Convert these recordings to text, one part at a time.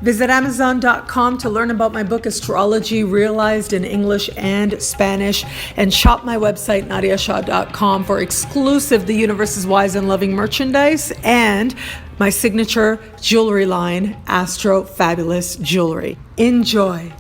Visit Amazon.com to learn about my book Astrology Realized in English and Spanish, and shop my website NadiyaShah.com for exclusive The Universe is Wise and Loving merchandise and my signature jewelry line, Astro Fabulous Jewelry. Enjoy.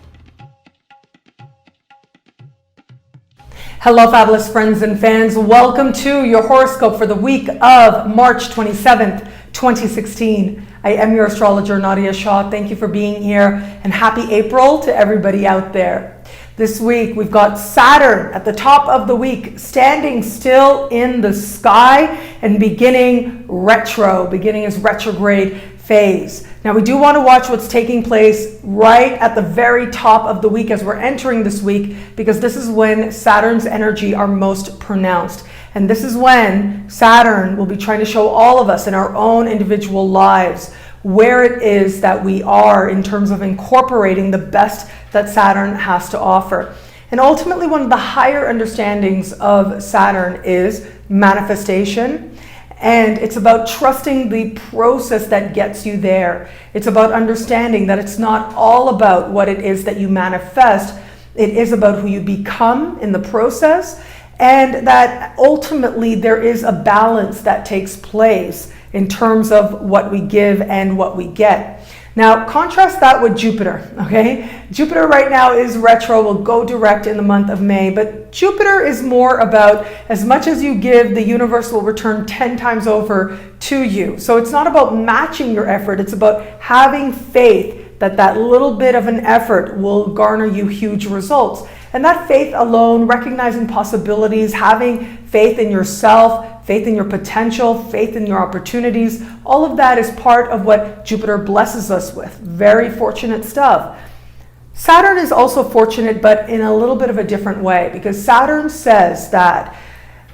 Hello, fabulous friends and fans. Welcome to your horoscope for the week of March 27th, 2016. I am your astrologer, Nadiya Shah. Thank you for being here, and happy April to everybody out there. This week, we've got Saturn at the top of the week, standing still in the sky and beginning his retrograde phase. Now, we do want to watch what's taking place right at the very top of the week as we're entering this week, because this is when Saturn's energy are most pronounced. And this is when Saturn will be trying to show all of us in our own individual lives where it is that we are in terms of incorporating the best that Saturn has to offer. And ultimately, one of the higher understandings of Saturn is manifestation. And it's about trusting the process that gets you there. It's about understanding that it's not all about what it is that you manifest. It is about who you become in the process, and that ultimately there is a balance that takes place in terms of what we give and what we get. Now, contrast that with Jupiter, okay? Jupiter right now is retro, will go direct in the month of May, but Jupiter is more about as much as you give, the universe will return 10 times over to you. So it's not about matching your effort, it's about having faith that that little bit of an effort will garner you huge results. And that faith alone, recognizing possibilities, having faith in yourself, faith in your potential, faith in your opportunities, all of that is part of what Jupiter blesses us with. Very fortunate stuff. Saturn is also fortunate, but in a little bit of a different way, because Saturn says that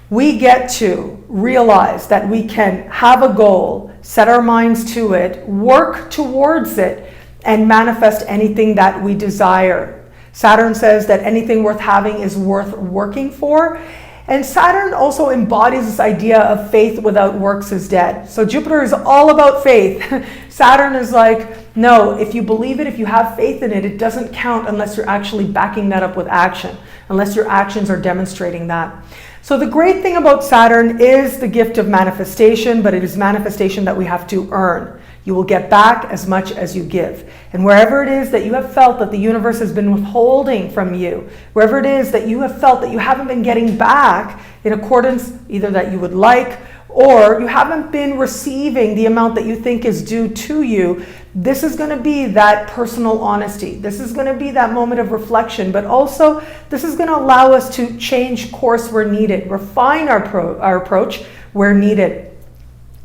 we get to realize that we can have a goal, set our minds to it, work towards it, and manifest anything that we desire. Saturn says that anything worth having is worth working for. And Saturn also embodies this idea of faith without works is dead. So Jupiter is all about faith. Saturn is like, no, if you believe it, if you have faith in it, it doesn't count unless you're actually backing that up with action, unless your actions are demonstrating that. So the great thing about Saturn is the gift of manifestation, but it is manifestation that we have to earn. You will get back as much as you give. And wherever it is that you have felt that the universe has been withholding from you, wherever it is that you have felt that you haven't been getting back in accordance either that you would like, or you haven't been receiving the amount that you think is due to you, this is going to be that personal honesty. This is going to be that moment of reflection, but also this is going to allow us to change course where needed, refine our approach where needed,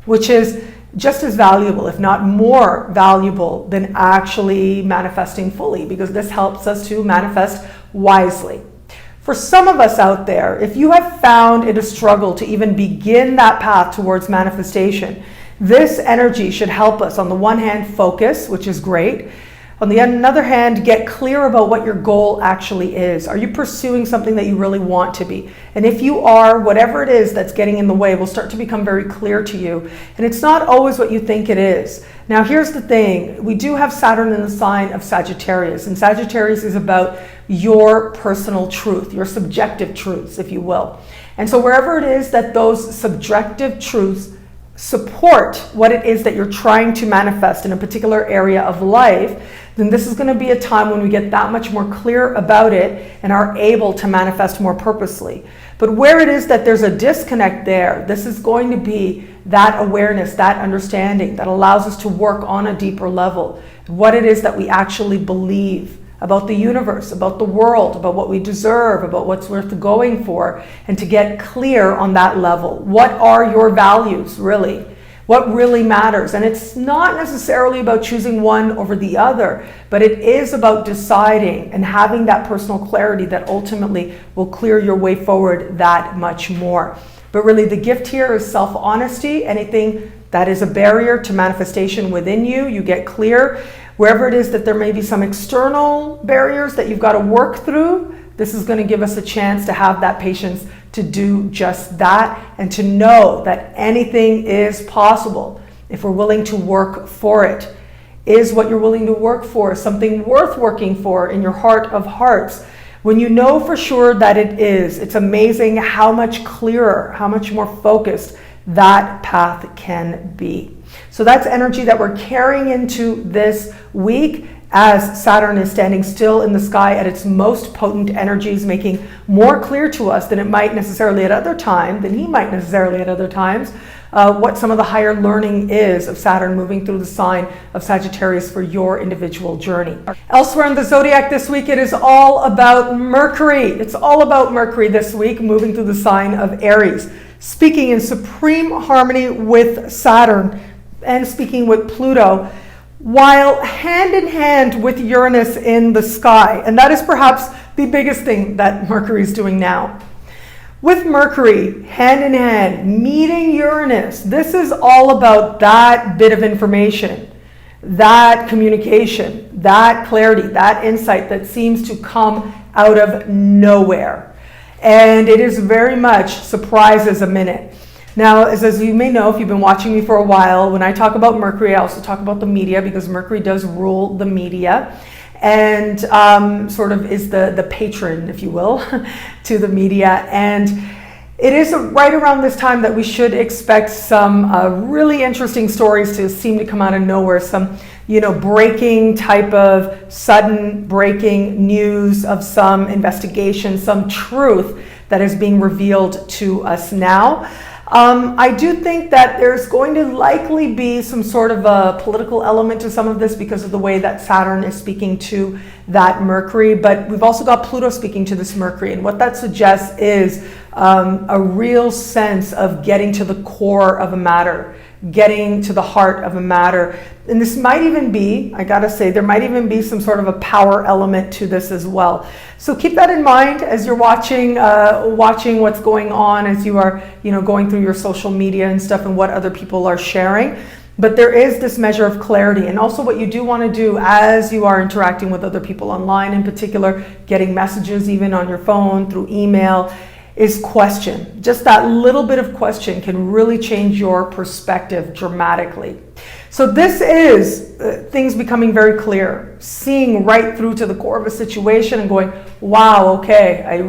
which is just as valuable, if not more valuable, than actually manifesting fully, because this helps us to manifest wisely. For some of us out there, if you have found it a struggle to even begin that path towards manifestation, this energy should help us, on the one hand, focus, which is great. On the other hand, get clear about what your goal actually is. Are you pursuing something that you really want to be? And if you are, whatever it is that's getting in the way will start to become very clear to you. And it's not always what you think it is. Now, here's the thing. We do have Saturn in the sign of Sagittarius, and Sagittarius is about your personal truth, your subjective truths, if you will. And so wherever it is that those subjective truths support what it is that you're trying to manifest in a particular area of life, then this is going to be a time when we get that much more clear about it and are able to manifest more purposely. But where it is that there's a disconnect there, this is going to be that awareness, that understanding that allows us to work on a deeper level, what it is that we actually believe about the universe, about the world, about what we deserve, about what's worth going for, and to get clear on that level. What are your values, really? What really matters? And it's not necessarily about choosing one over the other, but it is about deciding and having that personal clarity that ultimately will clear your way forward that much more. But really, the gift here is self-honesty. Anything that is a barrier to manifestation within you, you get clear. Wherever it is that there may be some external barriers that you've got to work through, this is going to give us a chance to have that patience to do just that, and to know that anything is possible if we're willing to work for it. is what you're willing to work for, something worth working for in your heart of hearts. When you know for sure that it is, it's amazing how much clearer, how much more focused that path can be. So that's energy that we're carrying into this week as Saturn is standing still in the sky at its most potent energies, making more clear to us than it might necessarily at other times, what some of the higher learning is of Saturn moving through the sign of Sagittarius for your individual journey. Elsewhere in the zodiac this week, it is all about Mercury. It's all about Mercury this week, moving through the sign of Aries, speaking in supreme harmony with Saturn and speaking with Pluto, while hand in hand with Uranus in the sky. And that is perhaps the biggest thing that Mercury is doing now. With Mercury hand in hand, meeting Uranus, this is all about that bit of information, that communication, that clarity, that insight that seems to come out of nowhere. And it is very much surprises a minute. Now, as you may know, if you've been watching me for a while, when I talk about Mercury, I also talk about the media, because Mercury does rule the media and sort of is the patron, if you will, to the media. And it is right around this time that we should expect some really interesting stories to seem to come out of nowhere. Some, breaking type of sudden breaking news of some investigation, some truth that is being revealed to us now. I do think that there's going to likely be some sort of a political element to some of this because of the way that Saturn is speaking to that Mercury, but we've also got Pluto speaking to this Mercury, and what that suggests is a real sense of getting to the core of a matter, getting to the heart of a matter. And this might even be, I gotta say, there might even be some sort of a power element to this as well. So keep that in mind as you're watching what's going on, as you are, going through your social media and stuff and what other people are sharing. But there is this measure of clarity, and also what you do want to do as you are interacting with other people online, in particular, getting messages even on your phone, through email, is question. Just that little bit of question can really change your perspective dramatically. So this is things becoming very clear, seeing right through to the core of a situation and going, wow, okay,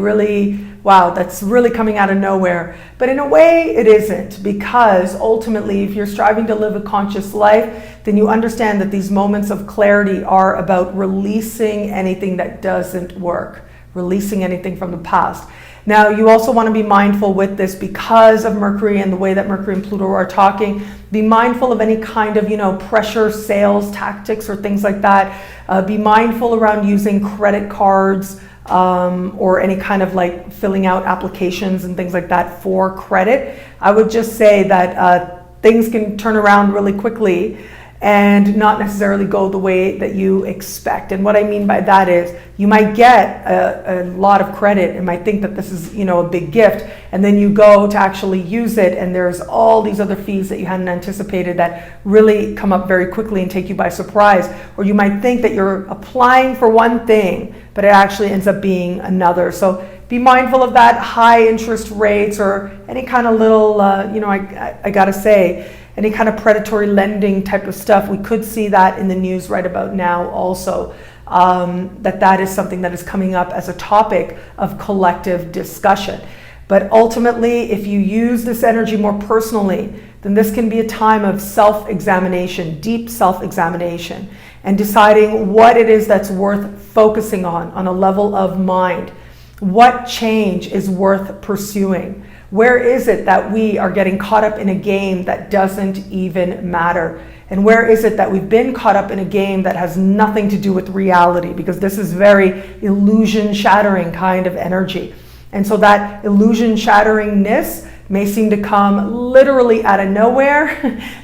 wow, that's really coming out of nowhere. But in a way, it isn't, because ultimately, if you're striving to live a conscious life, then you understand that these moments of clarity are about releasing anything that doesn't work, releasing anything from the past. Now, you also want to be mindful with this because of Mercury and the way that Mercury and Pluto are talking. Be mindful of any kind of, pressure sales tactics or things like that. Be mindful around using credit cards or any kind of like filling out applications and things like that for credit. I would just say that things can turn around really quickly and not necessarily go the way that you expect. And what I mean by that is you might get a lot of credit and might think that this is, a big gift, and then you go to actually use it and there's all these other fees that you hadn't anticipated that really come up very quickly and take you by surprise. Or you might think that you're applying for one thing, but it actually ends up being another. So be mindful of that, high interest rates or any kind of little, I gotta say, any kind of predatory lending type of stuff. We could see that in the news right about now also, that is something that is coming up as a topic of collective discussion. But ultimately, if you use this energy more personally, then this can be a time of self-examination, deep self-examination, and deciding what it is that's worth focusing on a level of mind. What change is worth pursuing? Where is it that we are getting caught up in a game that doesn't even matter? And where is it that we've been caught up in a game that has nothing to do with reality? Because this is very illusion shattering kind of energy. And so that illusion shatteringness may seem to come literally out of nowhere.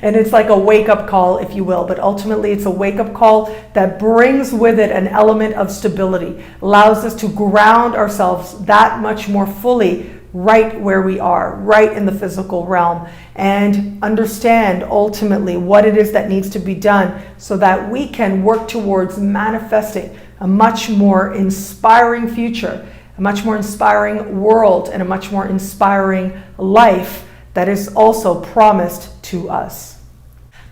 And it's like a wake-up call, if you will. But ultimately, it's a wake-up call that brings with it an element of stability, allows us to ground ourselves that much more fully right where we are, right in the physical realm, and understand ultimately what it is that needs to be done so that we can work towards manifesting a much more inspiring future, a much more inspiring world, and a much more inspiring life that is also promised to us.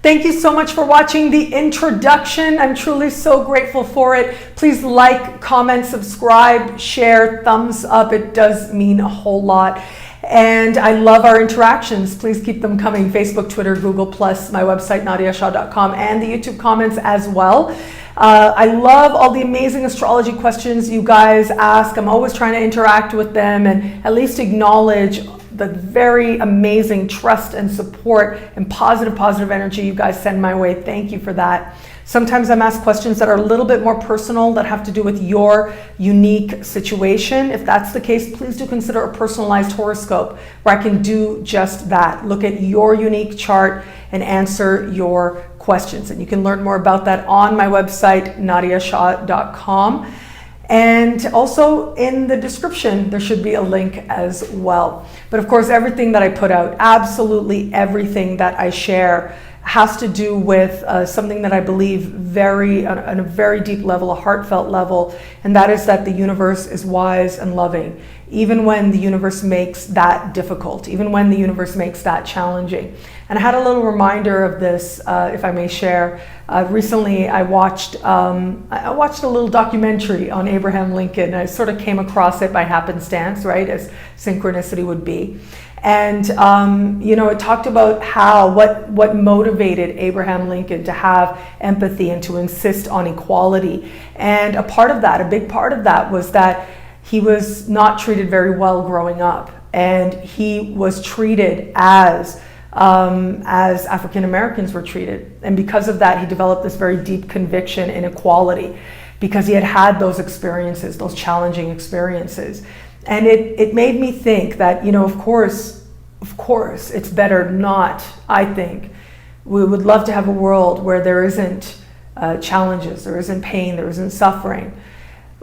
Thank you so much for watching the introduction. I'm truly so grateful for it. Please like, comment, subscribe, share, thumbs up. It does mean a whole lot. And I love our interactions. Please keep them coming. Facebook, Twitter, Google+, my website, nadiyashah.com, and the YouTube comments as well. I love all the amazing astrology questions you guys ask. I'm always trying to interact with them and at least acknowledge the very amazing trust and support and positive energy you guys send my way. Thank you for that. Sometimes I'm asked questions that are a little bit more personal, that have to do with your unique situation. If that's the case, please do consider a personalized horoscope where I can do just that. Look at your unique chart and answer your questions. And you can learn more about that on my website, nadiyashah.com. And also in the description, there should be a link as well. But of course, everything that I put out, absolutely everything that I share, has to do with something that I believe on a very deep level, a heartfelt level, and that is that the universe is wise and loving, even when the universe makes that difficult, even when the universe makes that challenging. And I had a little reminder of this, if I may share. Recently, I watched a little documentary on Abraham Lincoln. I sort of came across it by happenstance, right, as synchronicity would be. And, it talked about what motivated Abraham Lincoln to have empathy and to insist on equality. And a big part of that was that he was not treated very well growing up. And he was treated as African Americans were treated. And because of that, he developed this very deep conviction in equality, because he had had those experiences, those challenging experiences. And it made me think that, of course, it's better not, I think. We would love to have a world where there isn't challenges, there isn't pain, there isn't suffering.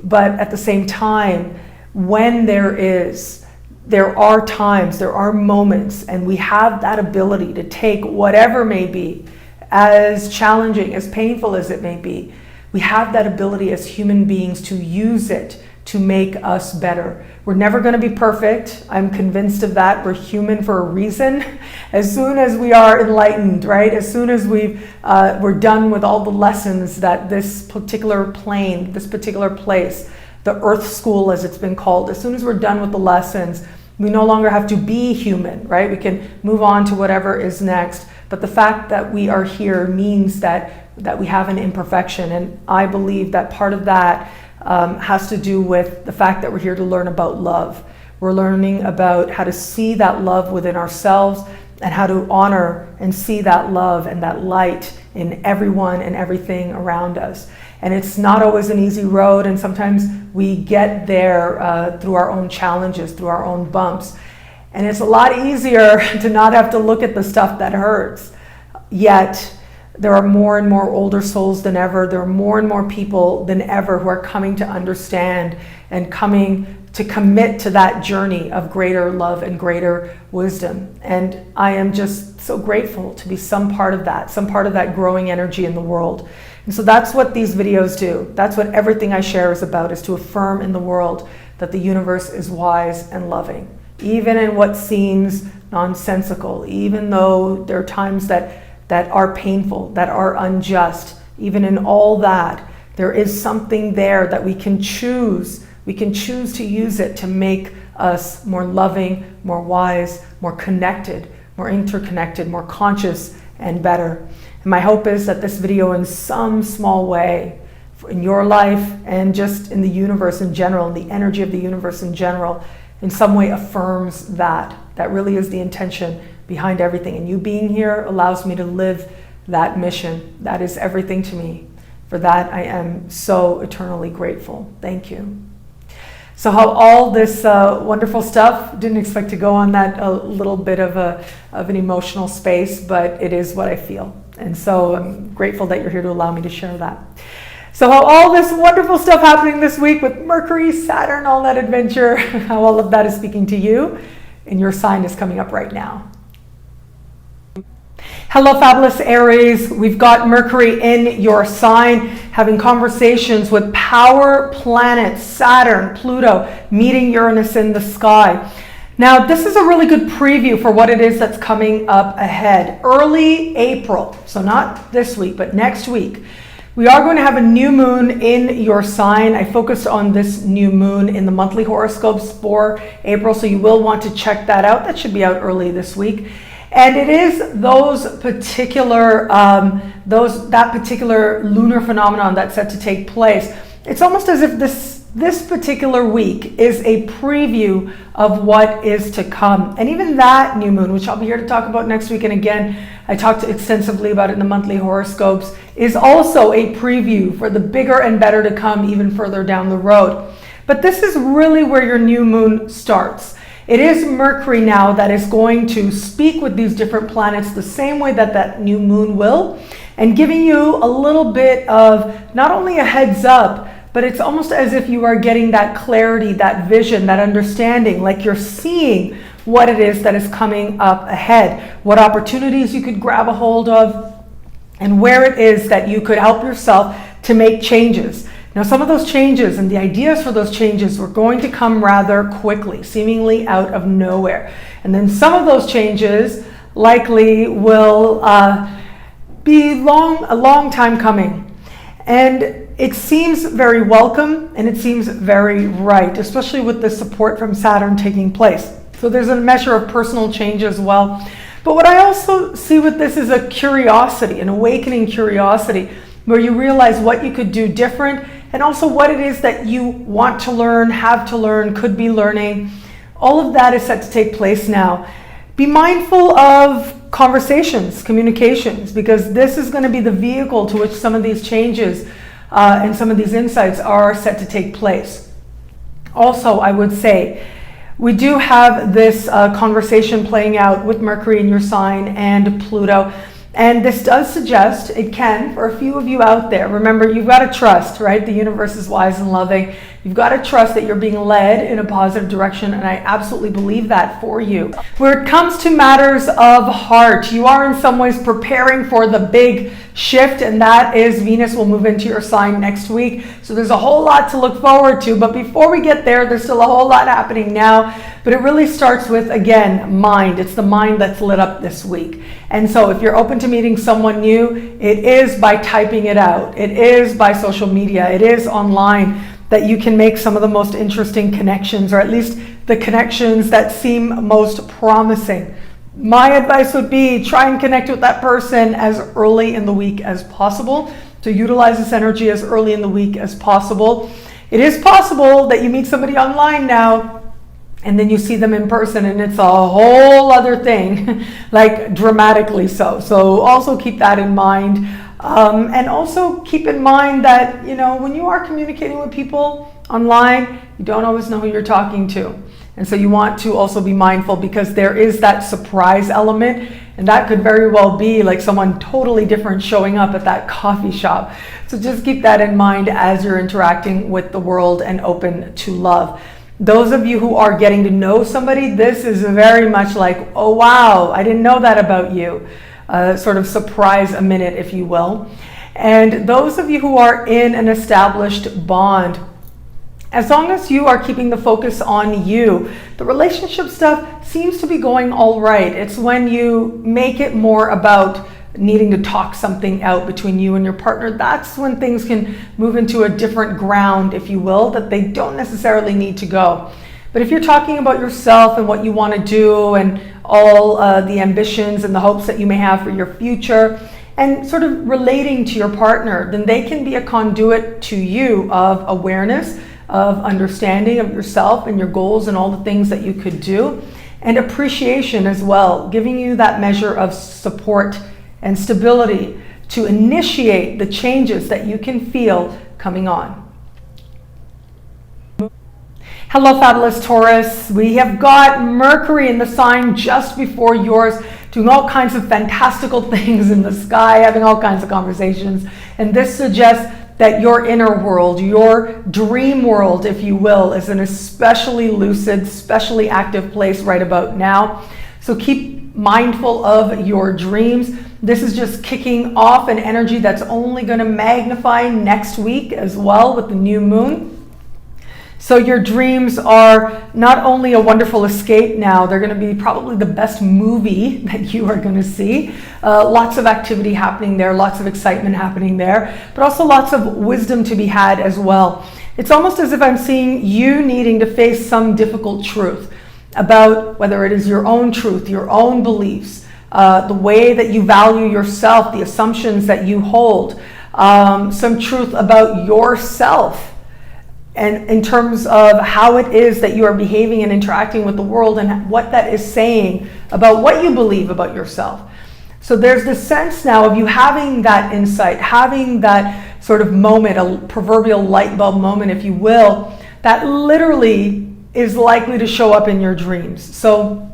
But at the same time, when there are times, there are moments, and we have that ability to take whatever may be, as challenging, as painful as it may be, we have that ability as human beings to use it to make us better. We're never going to be perfect. I'm convinced of that. We're human for a reason. As soon as we are enlightened, right? As soon as we're done with all the lessons that this particular plane, this particular place, the Earth School as it's been called, as soon as we're done with the lessons, we no longer have to be human, right? We can move on to whatever is next. But the fact that we are here means that we have an imperfection. And I believe that part of that has to do with the fact that we're here to learn about love. We're learning about how to see that love within ourselves and how to honor and see that love and that light in everyone and everything around us. And it's not always an easy road, and sometimes we get there through our own challenges, through our own bumps. And it's a lot easier to not have to look at the stuff that hurts. Yet, there are more and more older souls than ever. There are more and more people than ever who are coming to understand and coming to commit to that journey of greater love and greater wisdom. And I am just so grateful to be some part of that growing energy in the world. And so that's what these videos do. That's what everything I share is about, is to affirm in the world that the universe is wise and loving. Even in what seems nonsensical, even though there are times that are painful, that are unjust, even in all that, there is something there that we can choose. We can choose to use it to make us more loving, more wise, more connected, more interconnected, more conscious, and better. And my hope is that this video, in some small way, in your life and just in the universe in general, in the energy of the universe in general, in some way affirms that. That really is the intention behind everything. And you being here allows me to live that mission. That is everything to me. For that, I am so eternally grateful. Thank you. So how all this wonderful stuff, didn't expect to go on that a little bit of an emotional space, but it is what I feel. And so I'm grateful that you're here to allow me to share that. So how all this wonderful stuff happening this week with Mercury, Saturn, all that adventure, how all of that is speaking to you, and your sign is coming up right now. Hello, fabulous Aries. We've got Mercury in your sign, having conversations with power planets, Saturn, Pluto, meeting Uranus in the sky. Now, this is a really good preview for what it is that's coming up ahead. Early April, so not this week, but next week, we are going to have a new moon in your sign. I focused on this new moon in the monthly horoscopes for April, so you will want to check that out. That should be out early this week. And it is that particular lunar phenomenon that's set to take place. It's almost as if this particular week is a preview of what is to come. And even that new moon, which I'll be here to talk about next week, and again, I talked extensively about it in the monthly horoscopes, is also a preview for the bigger and better to come even further down the road. But this is really where your new moon starts. It is Mercury now that is going to speak with these different planets the same way that that new moon will, and giving you a little bit of not only a heads up, but it's almost as if you are getting that clarity, that vision, that understanding, like you're seeing what it is that is coming up ahead, what opportunities you could grab a hold of, and where it is that you could help yourself to make changes. Now, some of those changes and the ideas for those changes were going to come rather quickly, seemingly out of nowhere. And then some of those changes likely will be a long time coming. And it seems very welcome and it seems very right, especially with the support from Saturn taking place. So there's a measure of personal change as well. But what I also see with this is a curiosity, an awakening curiosity, where you realize what you could do different and also what it is that you want to learn, have to learn, could be learning. All of that is set to take place now. Be mindful of conversations, communications, because this is going to be the vehicle to which some of these changes and some of these insights are set to take place. Also, I would say, we do have this conversation playing out with Mercury in your sign and Pluto. And this does suggest, it can, for a few of you out there, remember, you've got to trust, right? The universe is wise and loving. You've got to trust that you're being led in a positive direction, and I absolutely believe that for you. Where it comes to matters of heart, you are in some ways preparing for the big shift, and that is Venus will move into your sign next week. So there's a whole lot to look forward to, but before we get there, there's still a whole lot happening now. But it really starts with, again, mind. It's the mind that's lit up this week. And so if you're open to meeting someone new, it is by typing it out. It is by social media. It is online that you can make some of the most interesting connections, or at least the connections that seem most promising. My advice would be try and connect with that person as early in the week as possible, to utilize this energy as early in the week as possible. It is possible that you meet somebody online now and then you see them in person and it's a whole other thing, like dramatically so. So also keep that in mind. And also keep in mind that, you know, when you are communicating with people online, you don't always know who you're talking to. And so you want to also be mindful, because there is that surprise element, and that could very well be like someone totally different showing up at that coffee shop. So just keep that in mind as you're interacting with the world and open to love. Those of you who are getting to know somebody, this is very much like, oh wow, I didn't know that about you. Sort of surprise a minute, if you will. And those of you who are in an established bond, as long as you are keeping the focus on you, the relationship stuff seems to be going all right. It's when you make it more about needing to talk something out between you and your partner, that's when things can move into a different ground, if you will, that they don't necessarily need to go. But if you're talking about yourself and what you want to do and all the ambitions and the hopes that you may have for your future, and sort of relating to your partner, then they can be a conduit to you of awareness, of understanding of yourself and your goals and all the things that you could do, and appreciation as well, giving you that measure of support and stability to initiate the changes that you can feel coming on. Hello, fabulous Taurus. We have got Mercury in the sign just before yours, doing all kinds of fantastical things in the sky, having all kinds of conversations. And this suggests that your inner world, your dream world, if you will, is an especially lucid, especially active place right about now. So keep mindful of your dreams. This is just kicking off an energy that's only going to magnify next week as well with the new moon. So your dreams are not only a wonderful escape now, they're going to be probably the best movie that you are going to see. Lots of activity happening there, lots of excitement happening there, but also lots of wisdom to be had as well. It's almost as if I'm seeing you needing to face some difficult truth about whether it is your own truth, your own beliefs, the way that you value yourself, the assumptions that you hold, some truth about yourself, and in terms of how it is that you are behaving and interacting with the world and what that is saying about what you believe about yourself. So there's this sense now of you having that insight, having that sort of moment, a proverbial light bulb moment, if you will, that literally is likely to show up in your dreams. So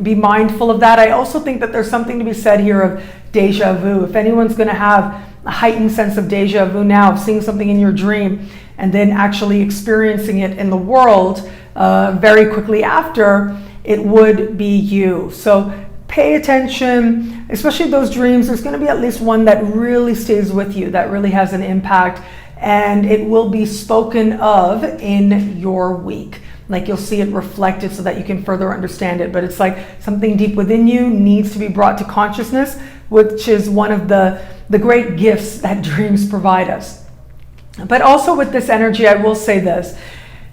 be mindful of that. I also think that there's something to be said here of deja vu. If anyone's going to have a heightened sense of deja vu now, of seeing something in your dream and then actually experiencing it in the world very quickly after, it would be you. So pay attention, especially those dreams. There's going to be at least one that really stays with you, that really has an impact, and it will be spoken of in your week. Like you'll see it reflected so that you can further understand it. But it's like something deep within you needs to be brought to consciousness, which is one of the great gifts that dreams provide us. But also with this energy, I will say this.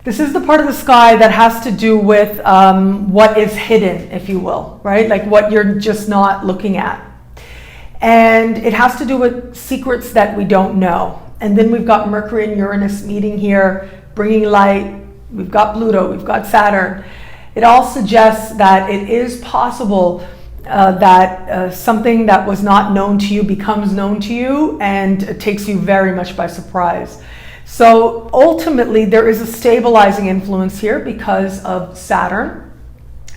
This is the part of the sky that has to do with what is hidden, if you will, right? Like what you're just not looking at. And it has to do with secrets that we don't know. And then we've got Mercury and Uranus meeting here, bringing light. We've got Pluto, we've got Saturn. It all suggests that it is possible that something that was not known to you becomes known to you and it takes you very much by surprise. So ultimately, there is a stabilizing influence here because of Saturn.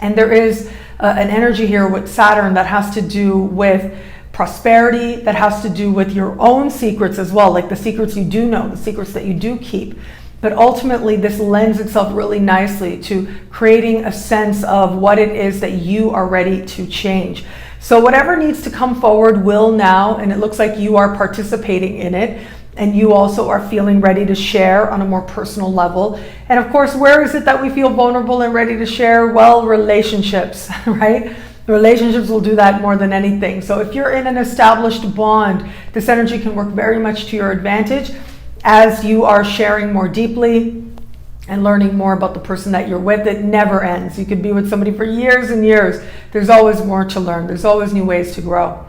And there is an energy here with Saturn that has to do with prosperity, that has to do with your own secrets as well, like the secrets you do know, the secrets that you do keep. But ultimately, this lends itself really nicely to creating a sense of what it is that you are ready to change. So whatever needs to come forward will now, and it looks like you are participating in it, and you also are feeling ready to share on a more personal level. And of course, where is it that we feel vulnerable and ready to share? Well, relationships, right? Relationships will do that more than anything. So if you're in an established bond, this energy can work very much to your advantage as you are sharing more deeply and learning more about the person that you're with. It never ends. You could be with somebody for years and years. There's always more to learn. There's always new ways to grow.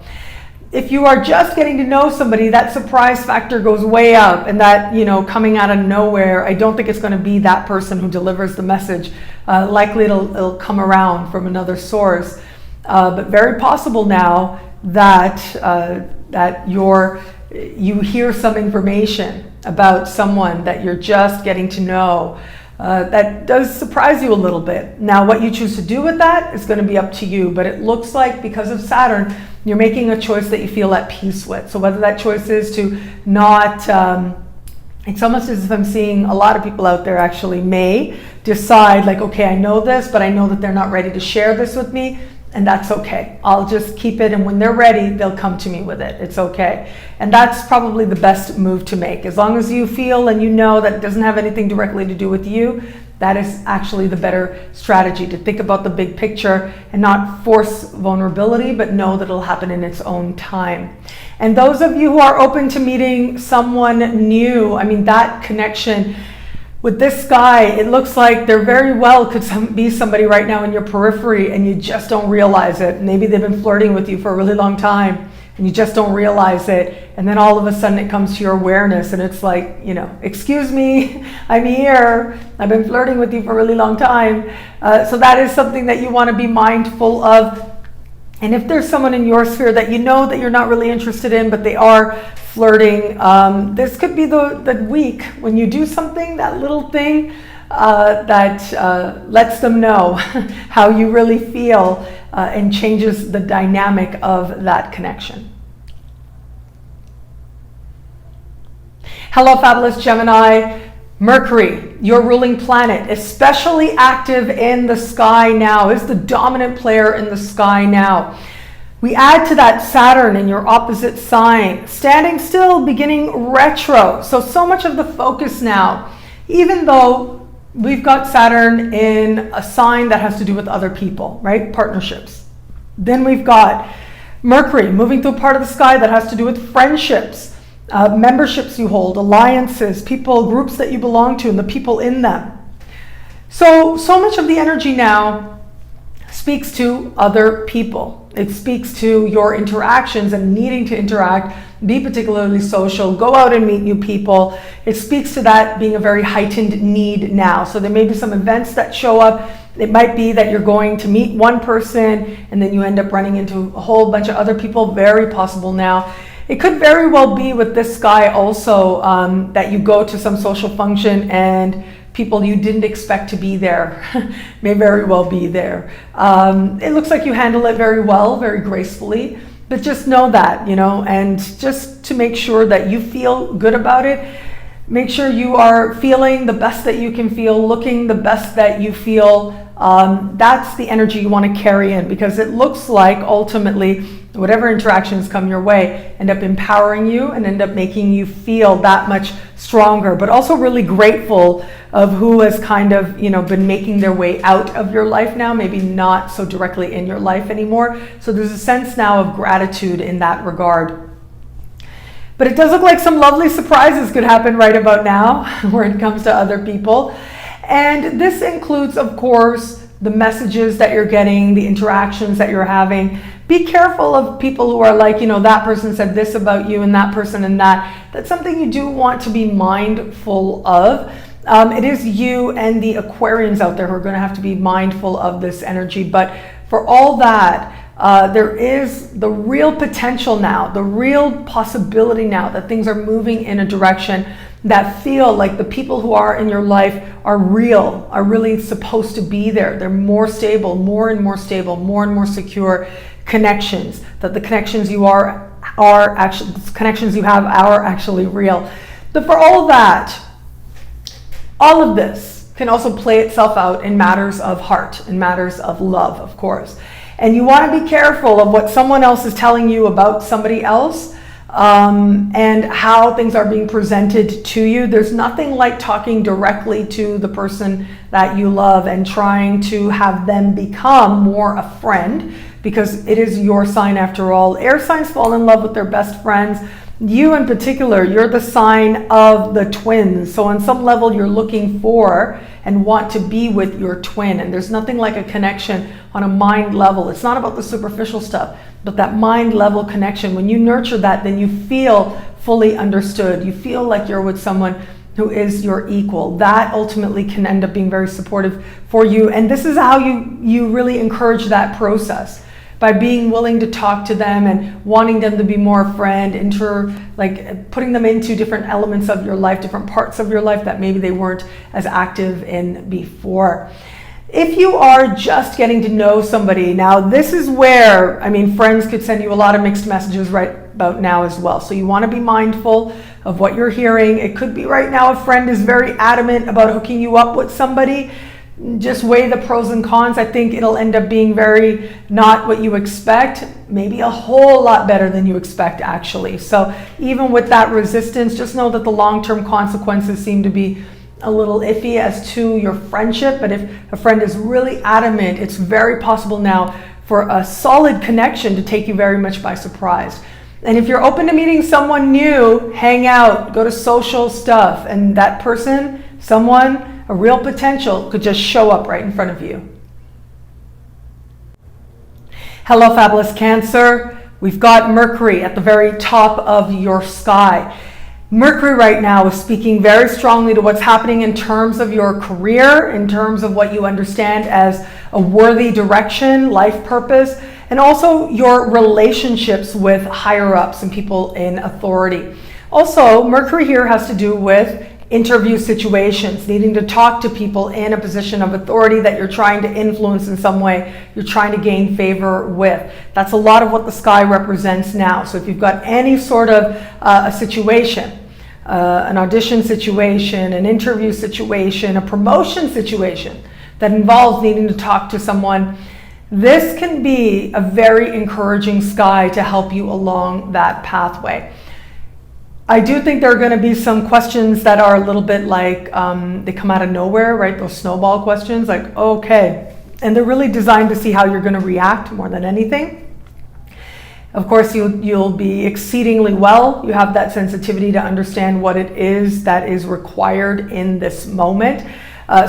If you are just getting to know somebody, that surprise factor goes way up, and that, coming out of nowhere, I don't think it's going to be that person who delivers the message. Likely it'll come around from another source. But very possible now that you hear some information about someone that you're just getting to know that does surprise you a little bit. Now, what you choose to do with that is going to be up to you, but it looks like because of Saturn, you're making a choice that you feel at peace with. So whether that choice is to not, it's almost as if I'm seeing a lot of people out there actually may decide like, okay, I know this, but I know that they're not ready to share this with me. And that's okay. I'll just keep it, and when they're ready, they'll come to me with it. It's okay. And that's probably the best move to make. As long as you feel and you know that it doesn't have anything directly to do with you, that is actually the better strategy, to think about the big picture and not force vulnerability, but know that it'll happen in its own time. And those of you who are open to meeting someone new, that connection with this guy, it looks like there very well could be somebody right now in your periphery and you just don't realize it. Maybe they've been flirting with you for a really long time and you just don't realize it. And then all of a sudden it comes to your awareness and it's like, excuse me, I'm here. I've been flirting with you for a really long time. So that is something that you want to be mindful of. And if there's someone in your sphere that you know that you're not really interested in, but they are flirting, this could be the week when you do something, that little thing that lets them know how you really feel and changes the dynamic of that connection. Hello, fabulous Gemini. Mercury, your ruling planet, especially active in the sky now, is the dominant player in the sky now. We add to that Saturn in your opposite sign, standing still, beginning retro. So much of the focus now, even though we've got Saturn in a sign that has to do with other people, right? Partnerships. Then we've got Mercury moving through a part of the sky that has to do with friendships, memberships you hold, alliances, people, groups that you belong to, and the people in them. So much of the energy now speaks to other people. It speaks to your interactions and needing to interact, be particularly social, go out and meet new people. It speaks to that being a very heightened need now. So there may be some events that show up. It might be that you're going to meet one person and then you end up running into a whole bunch of other people. Very possible now. It could very well be with this sky also that you go to some social function and people you didn't expect to be there may very well be there. It looks like you handle it very well, very gracefully, but just know that, and just to make sure that you feel good about it, make sure you are feeling the best that you can feel, looking the best that you feel. That's the energy you want to carry in, because it looks like ultimately whatever interactions come your way end up empowering you and end up making you feel that much stronger, but also really grateful of who has kind of, been making their way out of your life now, maybe not so directly in your life anymore. So there's a sense now of gratitude in that regard. But it does look like some lovely surprises could happen right about now when it comes to other people. And this includes, of course, the messages that you're getting, the interactions that you're having. Be careful of people who are like, that person said this about you and that person and that. That's something you do want to be mindful of. It is you and the Aquarians out there who are going to have to be mindful of this energy. But for all that, there is the real potential now, the real possibility now that things are moving in a direction that feel like the people who are in your life are real, are really supposed to be there. They're more stable, more and more stable, more and more secure connections, that the connections you are actually, connections you have are actually real. But for all of that, all of this can also play itself out in matters of heart, in matters of love, of course. And you want to be careful of what someone else is telling you about somebody else, and how things are being presented to you. There's nothing like talking directly to the person that you love and trying to have them become more a friend, because it is your sign after all. Air signs fall in love with their best friends. You in particular, you're the sign of the twins. So on some level, you're looking for and want to be with your twin. And there's nothing like a connection on a mind level. It's not about the superficial stuff, but that mind level connection. When you nurture that, then you feel fully understood. You feel like you're with someone who is your equal. That ultimately can end up being very supportive for you. And this is how you really encourage that process, by being willing to talk to them and wanting them to be more a friend, putting them into different elements of your life, different parts of your life that maybe they weren't as active in before. If you are just getting to know somebody, now this is where, friends could send you a lot of mixed messages right about now as well. So you want to be mindful of what you're hearing. It could be right now a friend is very adamant about hooking you up with somebody. Just weigh the pros and cons. I think it'll end up being very not what you expect, maybe a whole lot better than you expect actually. So even with that resistance, just know that the long-term consequences seem to be a little iffy as to your friendship. But if a friend is really adamant, it's very possible now for a solid connection to take you very much by surprise. And if you're open to meeting someone new, hang out, go to social stuff, and that person, someone, a real potential could just show up right in front of you. Hello, fabulous Cancer. We've got Mercury at the very top of your sky. Mercury right now is speaking very strongly to what's happening in terms of your career, in terms of what you understand as a worthy direction, life purpose, and also your relationships with higher ups and people in authority. Also, Mercury here has to do with interview situations, needing to talk to people in a position of authority that you're trying to influence in some way, you're trying to gain favor with. That's a lot of what the sky represents now. So if you've got any sort of a situation, an audition situation, an interview situation, a promotion situation that involves needing to talk to someone, this can be a very encouraging sky to help you along that pathway. I do think there are going to be some questions that are a little bit like, they come out of nowhere, right? Those snowball questions, like, okay. And they're really designed to see how you're going to react more than anything. Of course, you'll be exceedingly well. You have that sensitivity to understand what it is that is required in this moment.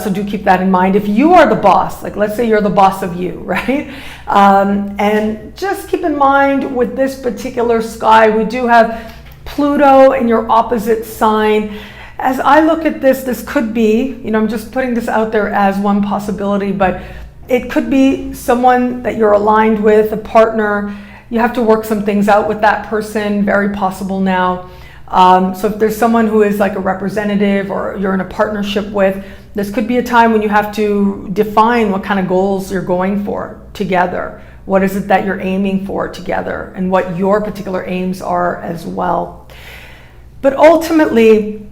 So do keep that in mind. If you are the boss, like let's say you're the boss of you, right? And just keep in mind with this particular sky, we do have Pluto in your opposite sign. As I look at this, this could be, I'm just putting this out there as one possibility, but it could be someone that you're aligned with, a partner. You have to work some things out with that person, very possible now. So if there's someone who is like a representative or you're in a partnership with, this could be a time when you have to define what kind of goals you're going for together. What is it that you're aiming for together and what your particular aims are as well. But ultimately,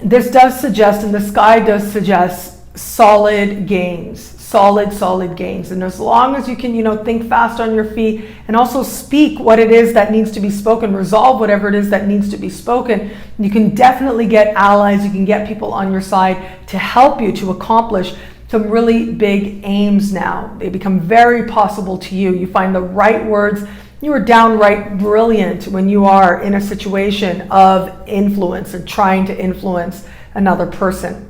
this does suggest, and the sky does suggest, solid gains. Solid gains. And as long as you can, think fast on your feet and also speak what it is that needs to be spoken, resolve whatever it is that needs to be spoken, you can definitely get allies, you can get people on your side to help you to accomplish some really big aims now. They become very possible to you. You find the right words. You are downright brilliant when you are in a situation of influence and trying to influence another person.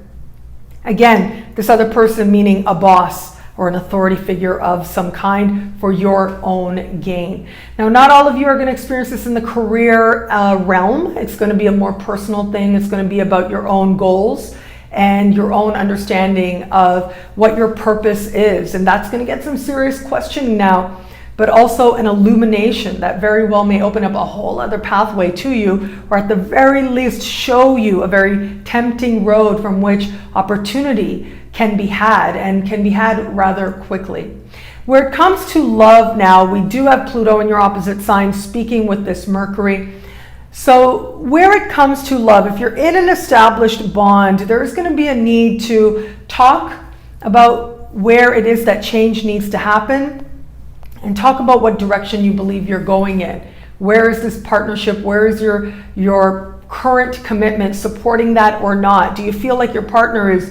Again, this other person meaning a boss or an authority figure of some kind for your own gain. Now, not all of you are going to experience this in the career realm. It's going to be a more personal thing. It's going to be about your own goals and your own understanding of what your purpose is. And that's going to get some serious questioning now, but also an illumination that very well may open up a whole other pathway to you, or at the very least show you a very tempting road from which opportunity can be had, and can be had rather quickly. Where it comes to love now, we do have Pluto in your opposite sign speaking with this Mercury. So where it comes to love, if you're in an established bond, there's going to be a need to talk about where it is that change needs to happen, and talk about what direction you believe you're going in. Where is this partnership? Where is your current commitment supporting that or not? Do you feel like your partner is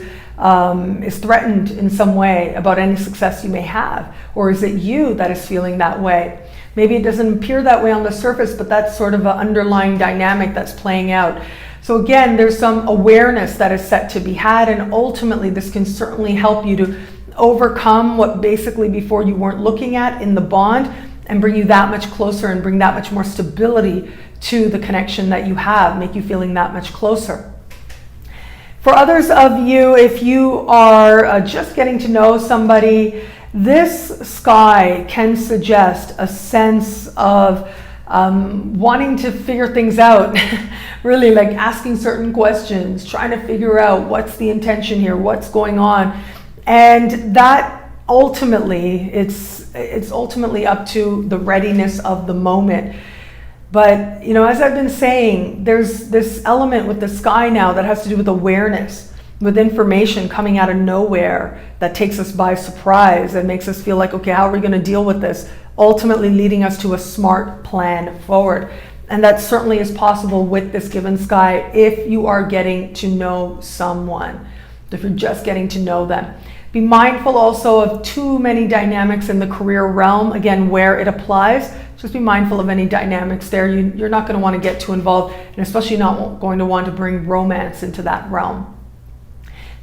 threatened in some way about any success you may have? Or is it you that is feeling that way? Maybe it doesn't appear that way on the surface, but that's sort of an underlying dynamic that's playing out. So again, there's some awareness that is set to be had, and ultimately this can certainly help you to overcome what basically before you weren't looking at in the bond, and bring you that much closer and bring that much more stability to the connection that you have, make you feeling that much closer. For others of you, if you are just getting to know somebody, this sky can suggest a sense of wanting to figure things out, really like asking certain questions, trying to figure out what's the intention here, what's going on. And that ultimately, it's ultimately up to the readiness of the moment. But, as I've been saying, there's this element with the sky now that has to do with awareness, with information coming out of nowhere that takes us by surprise and makes us feel like, okay, how are we going to deal with this? Ultimately leading us to a smart plan forward. And that certainly is possible with this given sky if you are getting to know someone, if you're just getting to know them. Be mindful also of too many dynamics in the career realm, again, where it applies. Just be mindful of any dynamics there. You're not going to want to get too involved, and especially not going to want to bring romance into that realm.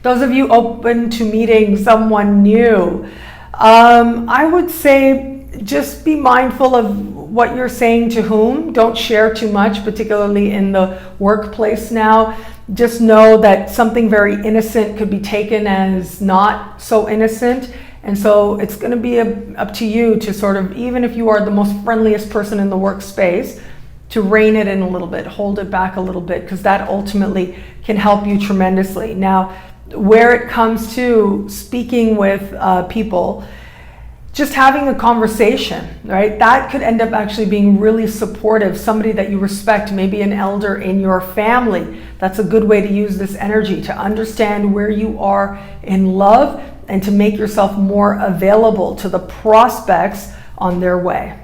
Those of you open to meeting someone new, I would say just be mindful of what you're saying to whom. Don't share too much, particularly in the workplace now. Just know that something very innocent could be taken as not so innocent. And so it's going to be up to you to sort of, even if you are the most friendliest person in the workspace, to rein it in a little bit, hold it back a little bit, because that ultimately can help you tremendously. Now, where it comes to speaking with people, just having a conversation, right? That could end up actually being really supportive. Somebody that you respect, maybe an elder in your family. That's a good way to use this energy, to understand where you are in love and to make yourself more available to the prospects on their way.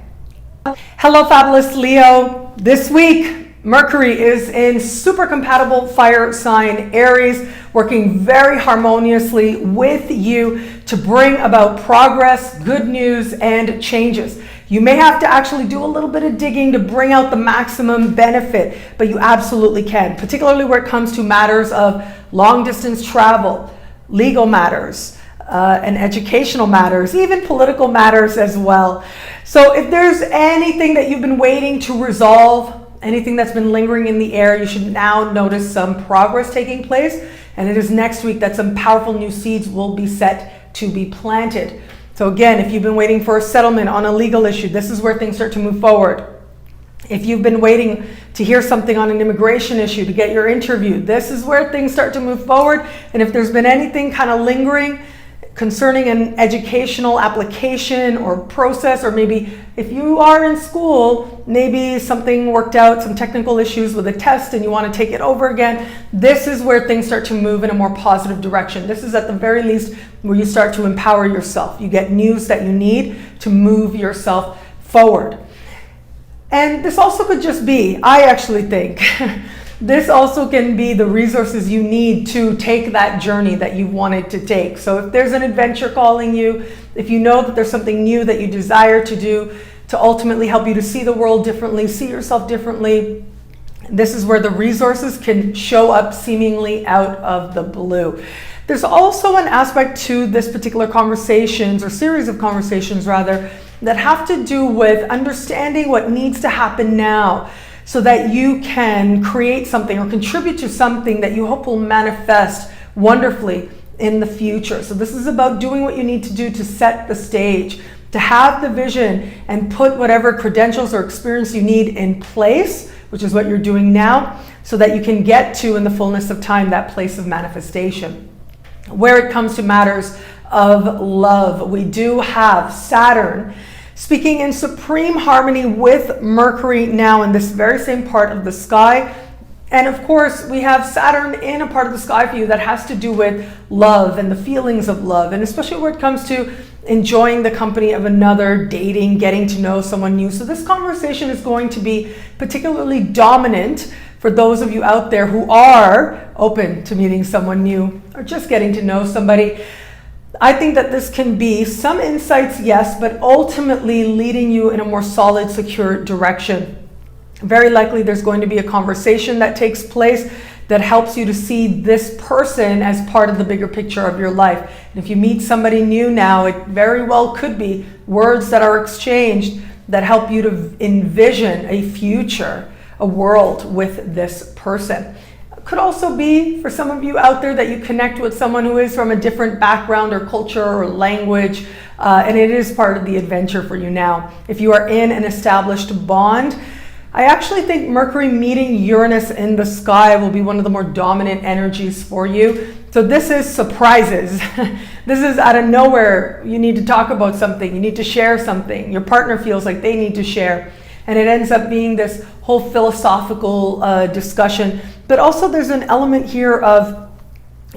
Hello, fabulous Leo. This week, Mercury is in super compatible fire sign Aries, working very harmoniously with you to bring about progress, good news, and changes. You may have to actually do a little bit of digging to bring out the maximum benefit, but you absolutely can, particularly where it comes to matters of long distance travel, legal matters, and educational matters, even political matters as well. So if there's anything that you've been waiting to resolve, anything that's been lingering in the air, you should now notice some progress taking place. And it is next week that some powerful new seeds will be set to be planted. So again, if you've been waiting for a settlement on a legal issue, this is where things start to move forward. If you've been waiting to hear something on an immigration issue, to get your interview, this is where things start to move forward. And if there's been anything kind of lingering concerning an educational application or process, or maybe if you are in school, maybe something worked out, some technical issues with a test and you want to take it over again, this is where things start to move in a more positive direction. This is at the very least where you start to empower yourself. You get news that you need to move yourself forward. And this also could just be, I actually think, this also can be the resources you need to take that journey that you wanted to take. So if there's an adventure calling you, if you know that there's something new that you desire to do to ultimately help you to see the world differently, see yourself differently, this is where the resources can show up seemingly out of the blue. There's also an aspect to this particular conversations, or series of conversations rather, that have to do with understanding what needs to happen now, so that you can create something or contribute to something that you hope will manifest wonderfully in the future. So this is about doing what you need to do to set the stage, to have the vision and put whatever credentials or experience you need in place, which is what you're doing now, so that you can get to, in the fullness of time, that place of manifestation. Where it comes to matters of love, we do have Saturn speaking in supreme harmony with Mercury now in this very same part of the sky. And of course, we have Saturn in a part of the sky for you that has to do with love and the feelings of love, and especially where it comes to enjoying the company of another, dating, getting to know someone new. So this conversation is going to be particularly dominant for those of you out there who are open to meeting someone new or just getting to know somebody. I think that this can be some insights, yes, but ultimately leading you in a more solid, secure direction. Very likely there's going to be a conversation that takes place that helps you to see this person as part of the bigger picture of your life. And if you meet somebody new now, it very well could be words that are exchanged that help you to envision a future, a world with this person. Could also be for some of you out there that you connect with someone who is from a different background or culture or language, and it is part of the adventure for you now. If you are in an established bond, I actually think Mercury meeting Uranus in the sky will be one of the more dominant energies for you. So this is surprises. This is out of nowhere. You need to talk about something. You need to share something. Your partner feels like they need to share. And it ends up being this whole philosophical discussion. But also there's an element here of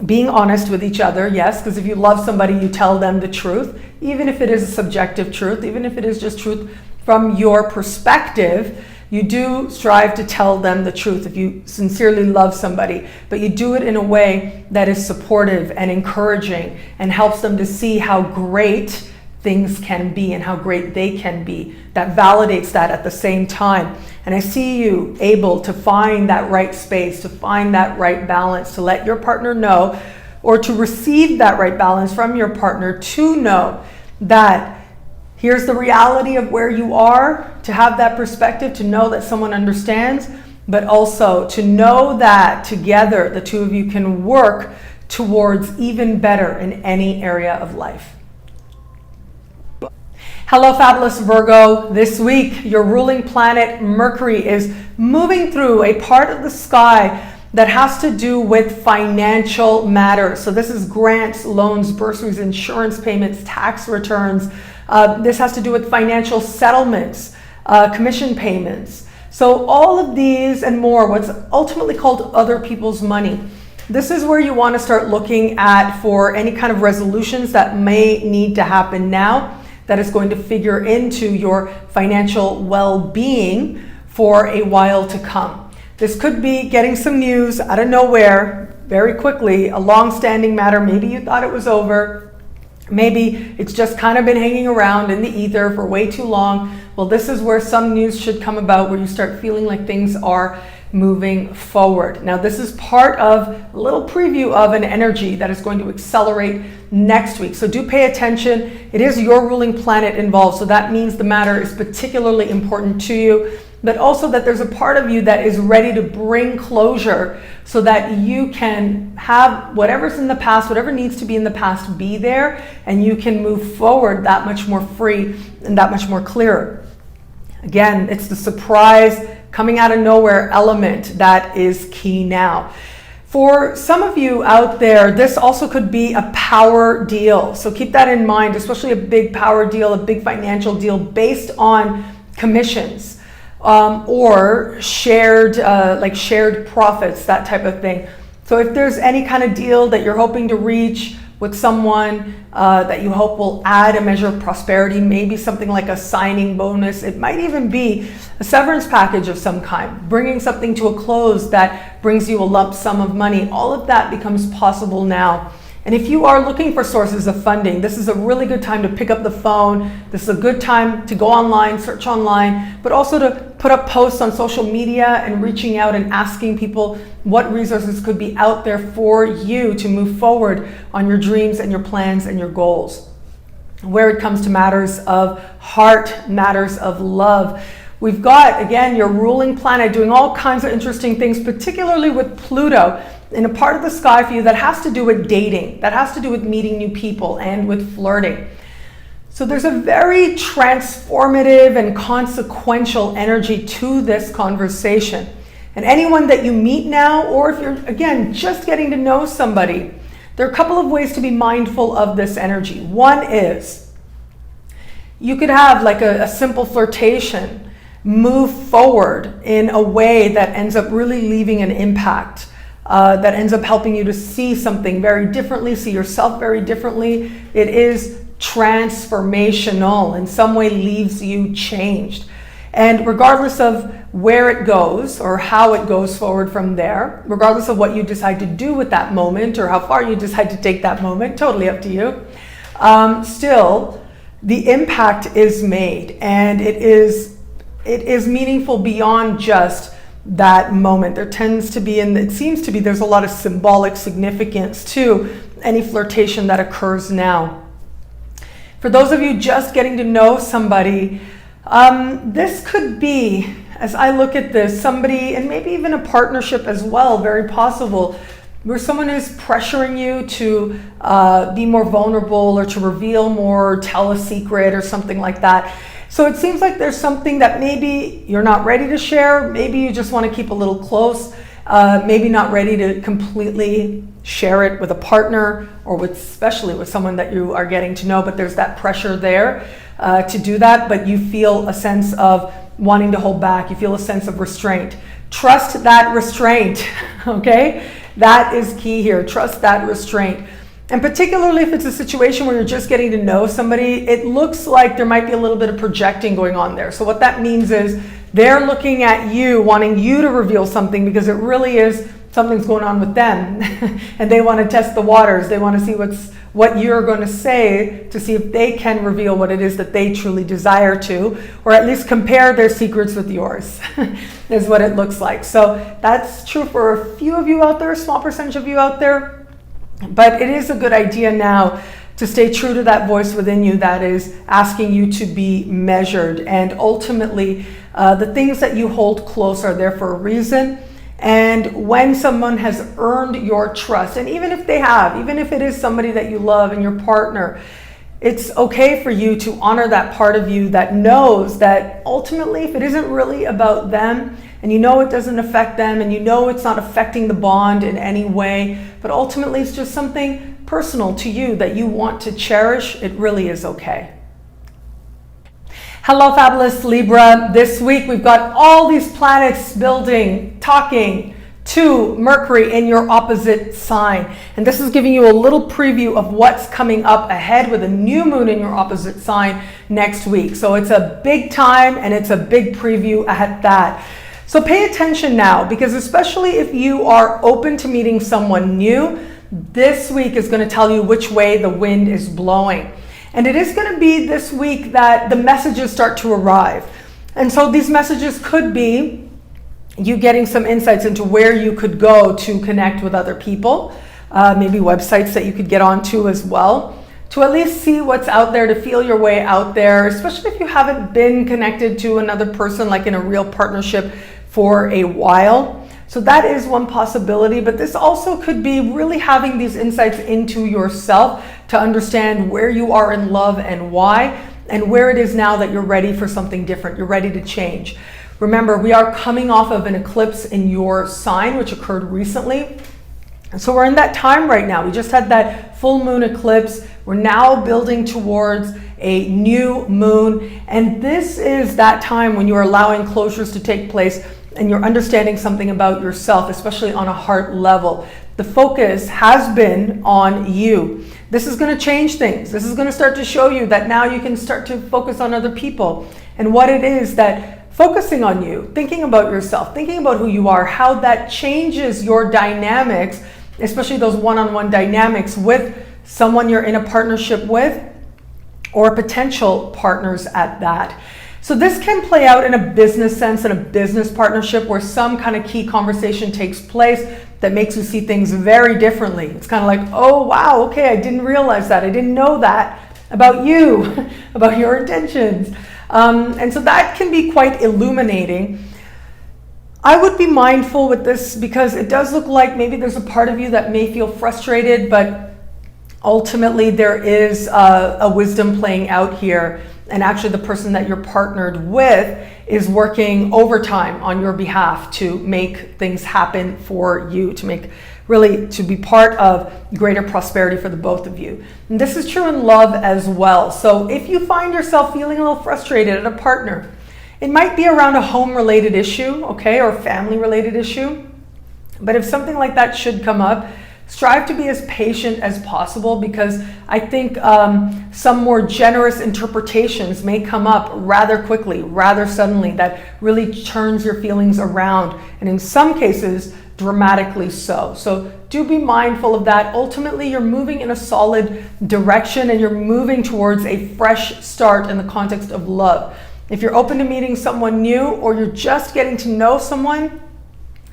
being honest with each other, yes, because if you love somebody, you tell them the truth, even if it is a subjective truth, even if it is just truth from your perspective, you do strive to tell them the truth if you sincerely love somebody, but you do it in a way that is supportive and encouraging and helps them to see how great things can be and how great they can be. That validates that at the same time. And I see you able to find that right space, to find that right balance, to let your partner know, or to receive that right balance from your partner, to know that here's the reality of where you are, to have that perspective, to know that someone understands, but also to know that together the two of you can work towards even better in any area of life. Hello, fabulous Virgo. This week, your ruling planet Mercury is moving through a part of the sky that has to do with financial matters. So this is grants, loans, bursaries, insurance payments, tax returns. This has to do with financial settlements, commission payments. So all of these and more, what's ultimately called other people's money. This is where you want to start looking at for any kind of resolutions that may need to happen now, that is going to figure into your financial well-being for a while to come. This could be getting some news out of nowhere very quickly, a long-standing matter. Maybe you thought it was over. Maybe it's just kind of been hanging around in the ether for way too long. Well, this is where some news should come about, where you start feeling like things are moving forward. Now, this is part of a little preview of an energy that is going to accelerate next week. So do pay attention. It is your ruling planet involved. So that means the matter is particularly important to you, but also that there's a part of you that is ready to bring closure so that you can have whatever's in the past, whatever needs to be in the past, be there, and you can move forward that much more free and that much more clear. Again, it's the surprise coming out of nowhere element that is key now. For some of you out there, this also could be a power deal. So keep that in mind, especially a big power deal, a big financial deal based on commissions or shared profits, that type of thing. So if there's any kind of deal that you're hoping to reach with someone that you hope will add a measure of prosperity, maybe something like a signing bonus. It might even be a severance package of some kind, bringing something to a close that brings you a lump sum of money. All of that becomes possible now. And if you are looking for sources of funding, this is a really good time to pick up the phone. This is a good time to go online, search online, but also to put up posts on social media and reaching out and asking people what resources could be out there for you to move forward on your dreams and your plans and your goals. Where it comes to matters of heart, matters of love, we've got, again, your ruling planet doing all kinds of interesting things, particularly with Pluto in a part of the sky for you that has to do with dating, that has to do with meeting new people and with flirting. So there's a very transformative and consequential energy to this conversation. And anyone that you meet now, or if you're, again, just getting to know somebody, there are a couple of ways to be mindful of this energy. One is you could have like a simple flirtation move forward in a way that ends up really leaving an impact. That ends up helping you to see something very differently, see yourself very differently. It is transformational, in some way leaves you changed. And regardless of where it goes or how it goes forward from there, regardless of what you decide to do with that moment or how far you decide to take that moment, totally up to you, still the impact is made, and it is meaningful beyond just that moment. There tends to be, and it seems to be, there's a lot of symbolic significance to any flirtation that occurs now. For those of you just getting to know somebody, this could be, as I look at this, somebody, and maybe even a partnership as well, very possible, where someone is pressuring you to be more vulnerable or to reveal more, tell a secret or something like that. So it seems like there's something that maybe you're not ready to share. Maybe you just want to keep a little close. Maybe not ready to completely share it with a partner or especially with someone that you are getting to know, but there's that pressure there to do that, but you feel a sense of wanting to hold back. You feel a sense of restraint. Trust that restraint, okay? That is key here. Trust that restraint. And particularly if it's a situation where you're just getting to know somebody, it looks like there might be a little bit of projecting going on there. So what that means is they're looking at you, wanting you to reveal something because it really is something's going on with them. And they want to test the waters. They want to see what you're going to say to see if they can reveal what it is that they truly desire to, or at least compare their secrets with yours, is what it looks like. So that's true for a few of you out there, a small percentage of you out there. But it is a good idea now to stay true to that voice within you that is asking you to be measured. And ultimately, the things that you hold close are there for a reason. And when someone has earned your trust, and even if they have, even if it is somebody that you love and your partner, it's okay for you to honor that part of you that knows that ultimately, if it isn't really about them, and you know it doesn't affect them, and you know it's not affecting the bond in any way, but ultimately it's just something personal to you that you want to cherish, it really is okay. Hello, fabulous Libra. This week we've got all these planets talking to Mercury in your opposite sign. And this is giving you a little preview of what's coming up ahead with a new moon in your opposite sign next week. So it's a big time and it's a big preview at that. So pay attention now, because especially if you are open to meeting someone new, this week is going to tell you which way the wind is blowing. And it is going to be this week that the messages start to arrive. And so these messages could be you getting some insights into where you could go to connect with other people, maybe websites that you could get onto as well, to at least see what's out there, to feel your way out there, especially if you haven't been connected to another person, like in a real partnership for a while. So that is one possibility, but this also could be really having these insights into yourself to understand where you are in love and why, and where it is now that you're ready for something different. You're ready to change. Remember, we are coming off of an eclipse in your sign, which occurred recently. And so we're in that time right now. We just had that full moon eclipse. We're now building towards a new moon. And this is that time when you're allowing closures to take place and you're understanding something about yourself, especially on a heart level. The focus has been on you. This is going to change things. This is going to start to show you that now you can start to focus on other people and what it is that focusing on you, thinking about yourself, thinking about who you are, how that changes your dynamics, especially those one-on-one dynamics with someone you're in a partnership with or potential partners at that. So this can play out in a business sense, in a business partnership where some kind of key conversation takes place that makes you see things very differently. It's kind of like, oh, wow, okay, I didn't realize that. I didn't know that about you, about your intentions. And so that can be quite illuminating. I would be mindful with this because it does look like maybe there's a part of you that may feel frustrated, but ultimately there is a wisdom playing out here. And actually the person that you're partnered with is working overtime on your behalf to make things happen for you, to be part of greater prosperity for the both of you. And this is true in love as well. So if you find yourself feeling a little frustrated at a partner, it might be around a home-related issue, okay, or family-related issue. But if something like that should come up, strive to be as patient as possible, because I think some more generous interpretations may come up rather quickly, rather suddenly, that really turns your feelings around, and in some cases, dramatically so. So do be mindful of that. Ultimately, you're moving in a solid direction and you're moving towards a fresh start in the context of love. If you're open to meeting someone new or you're just getting to know someone,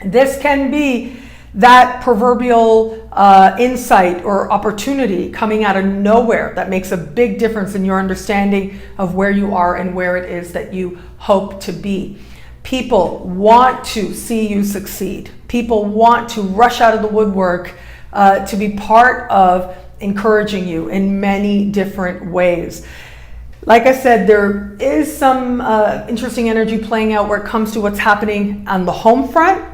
this can be that proverbial insight or opportunity coming out of nowhere that makes a big difference in your understanding of where you are and where it is that you hope to be. People want to see you succeed. People want to rush out of the woodwork to be part of encouraging you in many different ways. Like I said, there is some interesting energy playing out where it comes to what's happening on the home front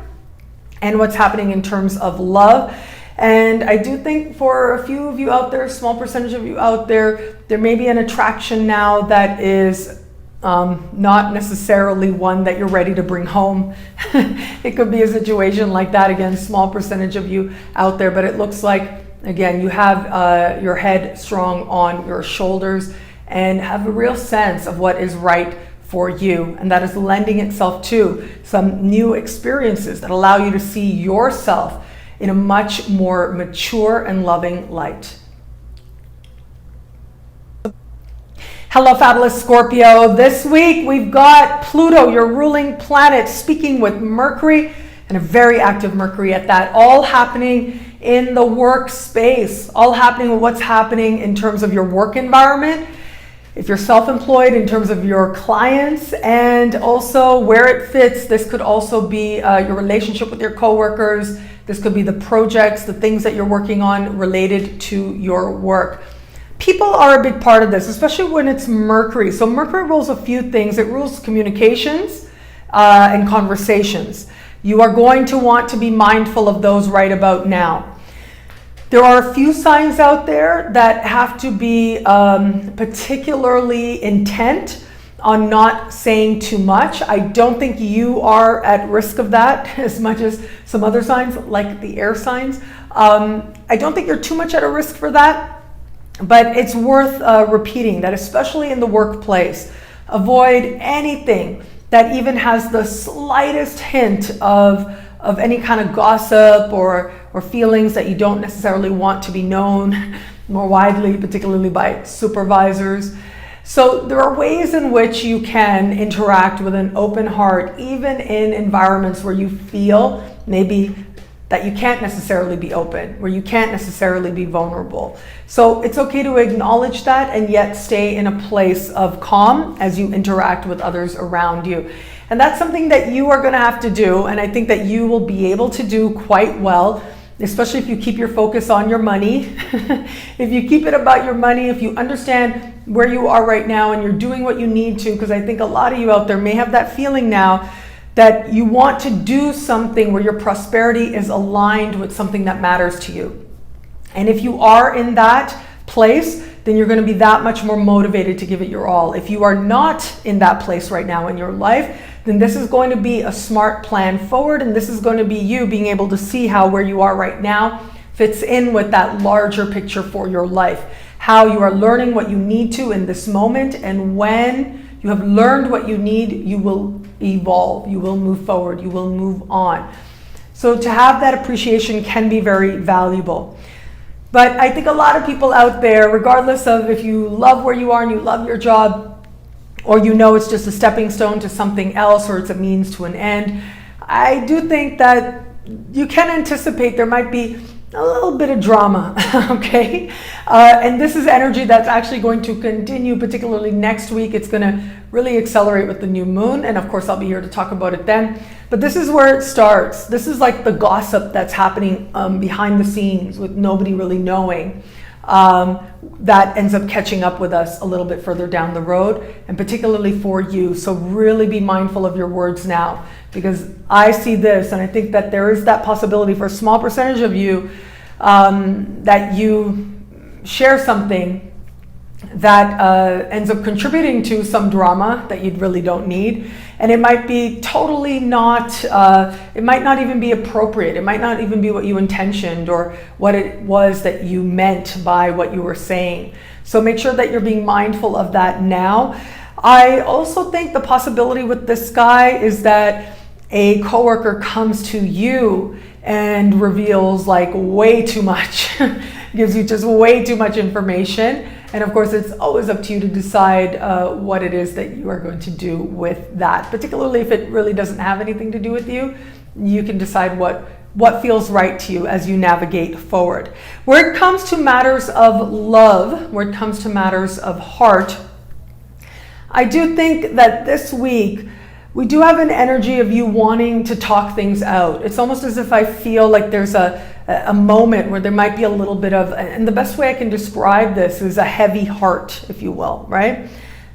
and what's happening in terms of love. And I do think for a few of you out there, a small percentage of you out there, there may be an attraction now that is not necessarily one that you're ready to bring home. It could be a situation like that. Again, small percentage of you out there, but it looks like, again, you have your head strong on your shoulders and have a real sense of what is right for you. And that is lending itself to some new experiences that allow you to see yourself in a much more mature and loving light. Hello, fabulous Scorpio. This week we've got Pluto, your ruling planet, speaking with Mercury, and a very active Mercury at that, all happening in the workspace, all happening with what's happening in terms of your work environment. If you're self-employed, in terms of your clients, and also where it fits, this could also be your relationship with your coworkers. This could be the projects, the things that you're working on related to your work. People are a big part of this, especially when it's Mercury. So Mercury rules a few things. It rules communications and conversations. You are going to want to be mindful of those right about now. There are a few signs out there that have to be particularly intent on not saying too much. I don't think you are at risk of that as much as some other signs, like the air signs. I don't think you're too much at a risk for that, but it's worth repeating that, especially in the workplace. Avoid anything that even has the slightest hint of any kind of gossip or feelings that you don't necessarily want to be known more widely, particularly by supervisors. So there are ways in which you can interact with an open heart, even in environments where you feel maybe that you can't necessarily be open, where you can't necessarily be vulnerable. So it's okay to acknowledge that and yet stay in a place of calm as you interact with others around you. And that's something that you are going to have to do, and I think that you will be able to do quite well, especially if you keep your focus on your money. If you keep it about your money, if you understand where you are right now and you're doing what you need to, because I think a lot of you out there may have that feeling now that you want to do something where your prosperity is aligned with something that matters to you. And if you are in that place, then you're going to be that much more motivated to give it your all. If you are not in that place right now in your life, then this is going to be a smart plan forward, and this is going to be you being able to see how where you are right now fits in with that larger picture for your life, how you are learning what you need to in this moment, and when you have learned what you need, you will evolve, you will move forward, you will move on. So to have that appreciation can be very valuable. But I think a lot of people out there, regardless of if you love where you are and you love your job, or you know it's just a stepping stone to something else, or it's a means to an end, I do think that you can anticipate there might be a little bit of drama, okay? And this is energy that's actually going to continue, particularly next week. It's going to really accelerate with the new moon, and of course I'll be here to talk about it then. But this is where it starts. This is like the gossip that's happening behind the scenes with nobody really knowing. That ends up catching up with us a little bit further down the road, and particularly for you. So really be mindful of your words now, because I see this, and I think that there is that possibility for a small percentage of you that you share something that ends up contributing to some drama that you really don't need. And it might be totally not, it might not even be appropriate. It might not even be what you intentioned or what it was that you meant by what you were saying. So make sure that you're being mindful of that now. I also think the possibility with this guy is that a coworker comes to you and reveals like way too much, gives you just way too much information. And of course, it's always up to you to decide what it is that you are going to do with that. Particularly if it really doesn't have anything to do with you, you can decide what feels right to you as you navigate forward. Where it comes to matters of love, where it comes to matters of heart, I do think that this week, we do have an energy of you wanting to talk things out. It's almost as if I feel like there's a moment where there might be a little bit of, and the best way I can describe this is a heavy heart, if you will, right?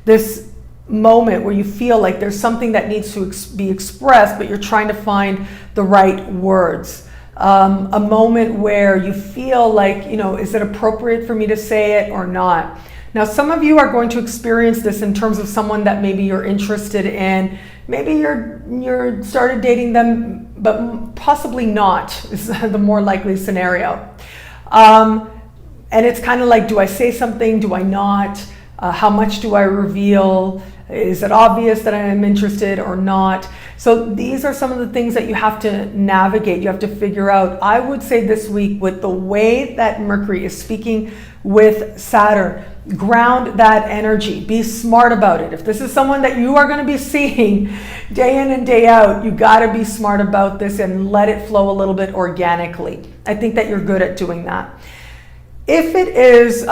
This moment where you feel like there's something that needs to be expressed, but you're trying to find the right words. A moment where you feel like, is it appropriate for me to say it or not? Now, some of you are going to experience this in terms of someone that maybe you're interested in. Maybe you're started dating them, but possibly not is the more likely scenario. And it's kind of like, do I say something? Do I not? How much do I reveal? Is it obvious that I am interested or not? So these are some of the things that you have to navigate. You have to figure out. I would say this week, with the way that Mercury is speaking with Saturn, ground that energy. Be smart about it. If this is someone that you are going to be seeing day in and day out, you got to be smart about this and let it flow a little bit organically. I think that you're good at doing that. If it is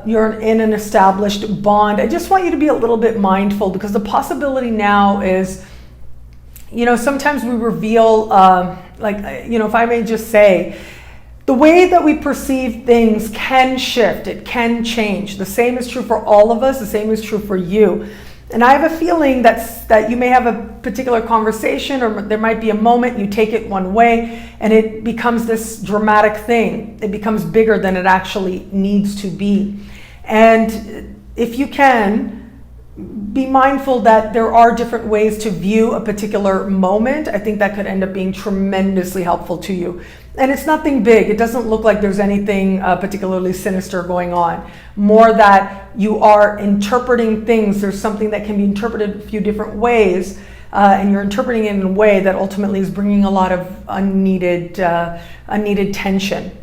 you're in an established bond, I just want you to be a little bit mindful, because the possibility now is, sometimes we reveal, if I may just say, the way that we perceive things can shift, it can change. The same is true for all of us, the same is true for you. And I have a feeling that you may have a particular conversation, or there might be a moment you take it one way and it becomes this dramatic thing. It becomes bigger than it actually needs to be. And if you can, be mindful that there are different ways to view a particular moment. I think that could end up being tremendously helpful to you. And it's nothing big. It doesn't look like there's anything particularly sinister going on. More that you are interpreting things. There's something that can be interpreted a few different ways and you're interpreting it in a way that ultimately is bringing a lot of unneeded tension.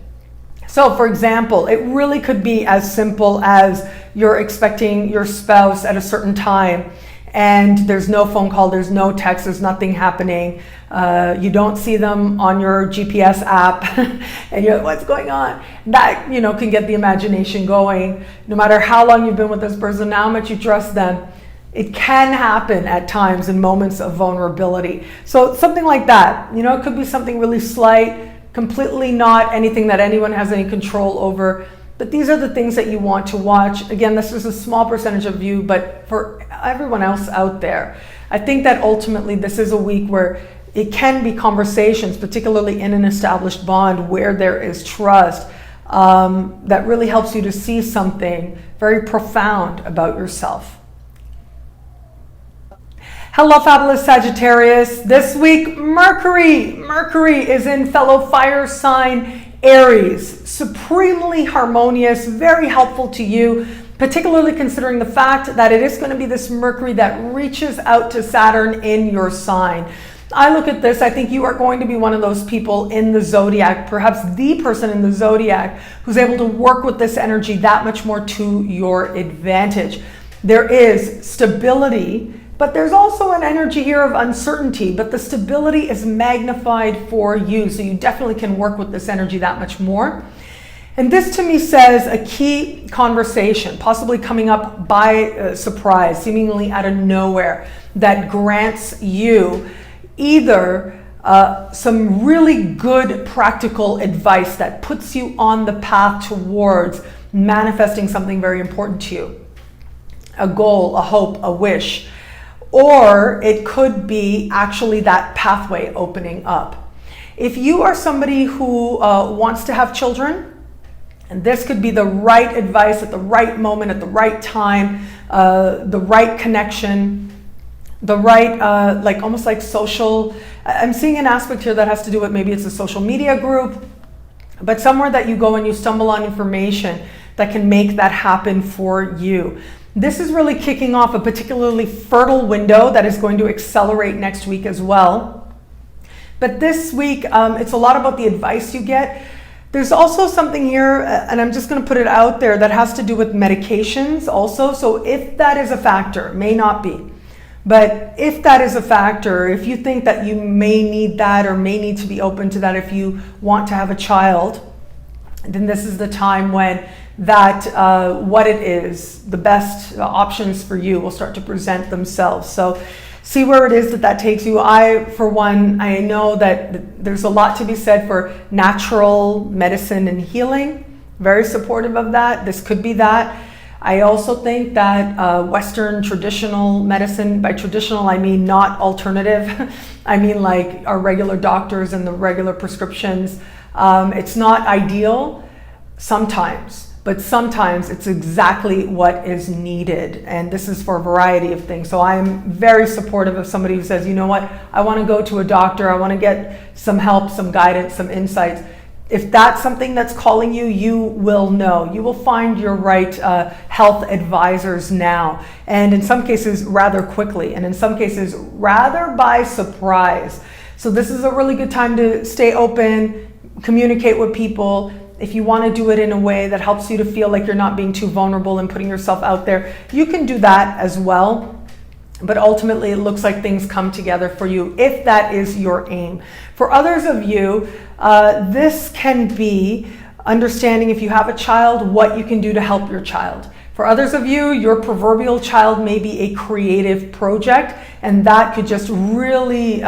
So for example, it really could be as simple as you're expecting your spouse at a certain time and there's no phone call, there's no text, there's nothing happening. You don't see them on your GPS app and you're like, what's going on? That, can get the imagination going. No matter how long you've been with this person, how much you trust them, it can happen at times in moments of vulnerability. So something like that, it could be something really slight, completely not anything that anyone has any control over. But these are the things that you want to watch. Again, this is a small percentage of you, but for everyone else out there, I think that ultimately this is a week where it can be conversations, particularly in an established bond where there is trust, that really helps you to see something very profound about yourself. Hello, fabulous Sagittarius. This week, Mercury is in fellow fire sign Aries. Supremely harmonious, very helpful to you, particularly considering the fact that it is going to be this Mercury that reaches out to Saturn in your sign. I look at this, I think you are going to be one of those people in the zodiac, perhaps the person in the zodiac who's able to work with this energy that much more to your advantage. There is stability, but there's also an energy here of uncertainty, but the stability is magnified for you. So you definitely can work with this energy that much more. And this to me says a key conversation, possibly coming up by surprise, seemingly out of nowhere, that grants you either some really good practical advice that puts you on the path towards manifesting something very important to you, a goal, a hope, a wish. Or it could be actually that pathway opening up. If you are somebody who wants to have children, and this could be the right advice at the right moment, at the right time, the right connection, the right, almost like social, I'm seeing an aspect here that has to do with maybe it's a social media group, but somewhere that you go and you stumble on information that can make that happen for you. This is really kicking off a particularly fertile window that is going to accelerate next week as well. But this week, it's a lot about the advice you get. There's also something here, and I'm just going to put it out there, that has to do with medications also. So if that is a factor, may not be, but if that is a factor, if you think that you may need that or may need to be open to that if you want to have a child, then this is the time when that what it is, the best options for you will start to present themselves. So see where it is that takes you. For one, I know that there's a lot to be said for natural medicine and healing. Very supportive of that. This could be that. I also think that Western traditional medicine, by traditional I mean not alternative, I mean like our regular doctors and the regular prescriptions. It's not ideal sometimes, but sometimes it's exactly what is needed. And this is for a variety of things. So I'm very supportive of somebody who says, you know what, I want to go to a doctor, I want to get some help, some guidance, some insights. If that's something that's calling you, you will know. You will find your right health advisors now. And in some cases, rather quickly. And in some cases, rather by surprise. So this is a really good time to stay open, communicate with people. If you want to do it in a way that helps you to feel like you're not being too vulnerable and putting yourself out there, you can do that as well. But ultimately, it looks like things come together for you if that is your aim. For others of you, this can be understanding if you have a child, what you can do to help your child. For others of you, your proverbial child may be a creative project, and that could just really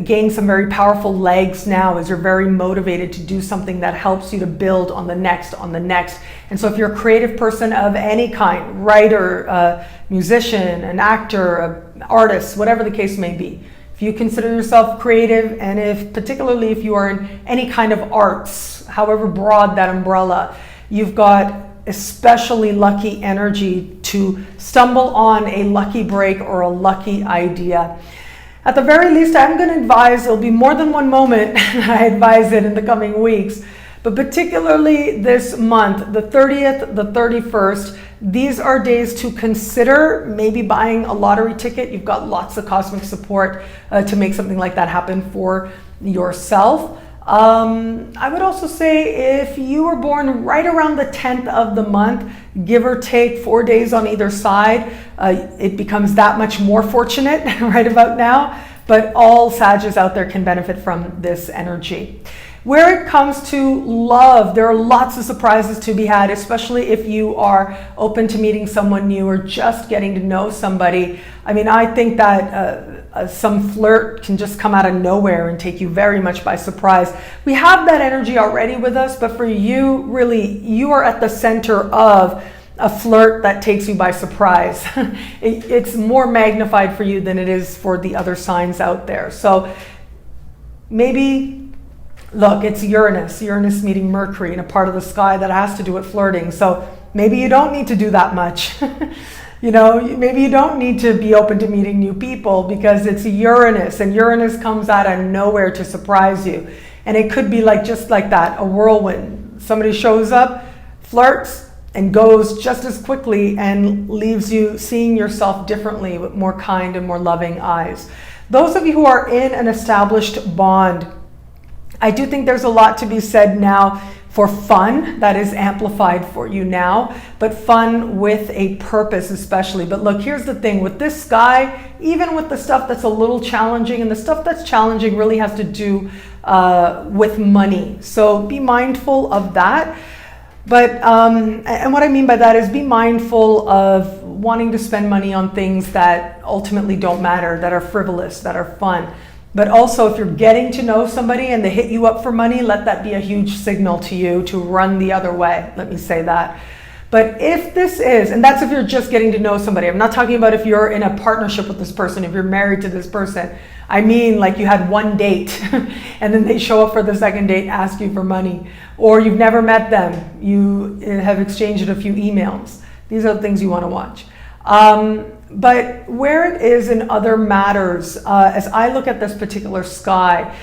gain some very powerful legs now as you're very motivated to do something that helps you to build on the next, on the next. And so if you're a creative person of any kind, writer, musician, an actor, an artist, whatever the case may be, if you consider yourself creative, and particularly if you are in any kind of arts, however broad that umbrella, you've got especially lucky energy to stumble on a lucky break or a lucky idea. At the very least, I'm going to advise, there'll be more than one moment I advise it in the coming weeks, But particularly this month, the 30th, the 31st, these are days to consider maybe buying a lottery ticket. You've got lots of cosmic support to make something like that happen for yourself. I would also say if you were born right around the 10th of the month, give or take 4 days on either side, it becomes that much more fortunate right about now. But all Sagittarius out there can benefit from this energy. Where it comes to love, there are lots of surprises to be had, especially if you are open to meeting someone new or just getting to know somebody. I mean, I think that some flirt can just come out of nowhere and take you very much by surprise. We have that energy already with us, but for you, really, you are at the center of a flirt that takes you by surprise. It's more magnified for you than it is for the other signs out there. So maybe, look, it's Uranus meeting Mercury in a part of the sky that has to do with flirting. So maybe you don't need to do that much. You know, maybe you don't need to be open to meeting new people because it's Uranus, and Uranus comes out of nowhere to surprise you. And it could be like just like that, a whirlwind. Somebody shows up, flirts, and goes just as quickly and leaves you seeing yourself differently with more kind and more loving eyes. Those of you who are in an established bond, I do think there's a lot to be said now for fun that is amplified for you now, but fun with a purpose especially. But look, here's the thing with this sky, even with the stuff that's a little challenging, and the stuff that's challenging really has to do with money. So be mindful of that. But, and what I mean by that is be mindful of wanting to spend money on things that ultimately don't matter, that are frivolous, that are fun. But also, if you're getting to know somebody and they hit you up for money, let that be a huge signal to you to run the other way. Let me say that. But if this is, and that's if you're just getting to know somebody. I'm not talking about if you're in a partnership with this person, if you're married to this person. I mean, like you had one date and then they show up for the second date, ask you for money, or you've never met them. You have exchanged a few emails. These are the things you want to watch. But where it is in other matters, as I look at this particular sky,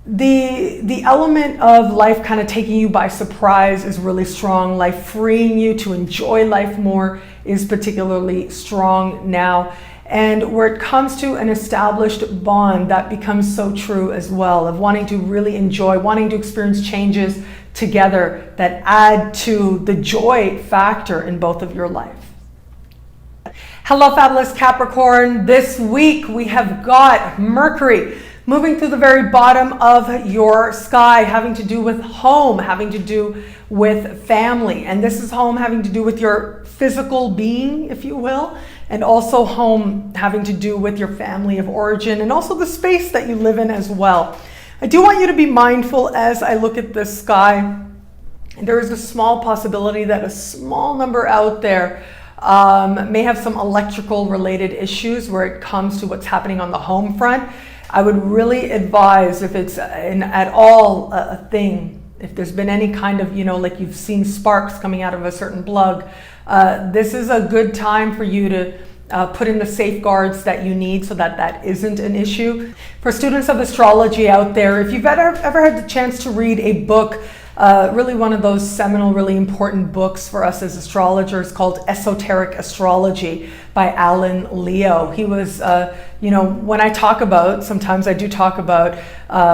the element of life kind of taking you by surprise is really strong. Life freeing you to enjoy life more is particularly strong now. And where it comes to an established bond, that becomes so true as well, of wanting to really enjoy, wanting to experience changes together that add to the joy factor in both of your life. Hello, fabulous Capricorn. This week we have got Mercury moving through the very bottom of your sky, having to do with home, having to do with family. And this is home having to do with your physical being, if you will, and also home having to do with your family of origin and also the space that you live in as well. I do want you to be mindful as I look at this sky. There is a small possibility that a small number out there may have some electrical related issues where it comes to what's happening on the home front. I would really advise, if it's at all a thing, if there's been any kind of, like you've seen sparks coming out of a certain plug, this is a good time for you to put in the safeguards that you need so that that isn't an issue. For students of astrology out there, if you've ever had the chance to read a book, really one of those seminal, really important books for us as astrologers called Esoteric Astrology by Alan Leo. He was, when I talk about, sometimes I do talk about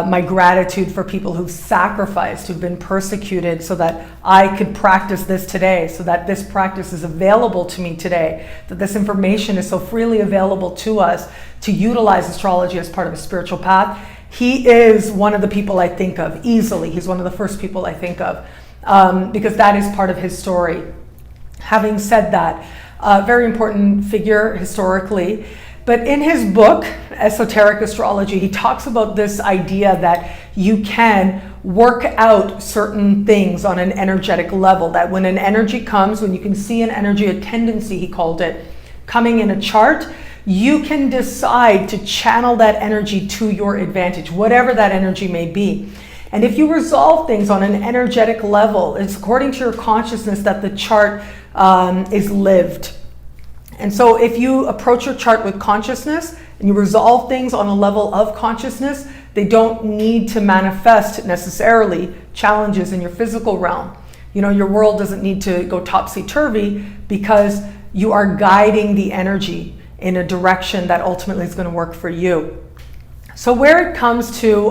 my gratitude for people who've sacrificed, who've been persecuted so that I could practice this today, so that this practice is available to me today, that this information is so freely available to us to utilize astrology as part of a spiritual path. He is one of the people I think of easily. He's one of the first people I think of because that is part of his story. Having said that, very important figure historically. But in his book, Esoteric Astrology, he talks about this idea that you can work out certain things on an energetic level, that when an energy comes, when you can see an energy, a tendency, he called it, coming in a chart, you can decide to channel that energy to your advantage, whatever that energy may be. And if you resolve things on an energetic level, it's according to your consciousness that the chart is lived. And so if you approach your chart with consciousness and you resolve things on a level of consciousness, they don't need to manifest necessarily challenges in your physical realm. You know, your world doesn't need to go topsy-turvy because you are guiding the energy in a direction that ultimately is going to work for you. So where it comes to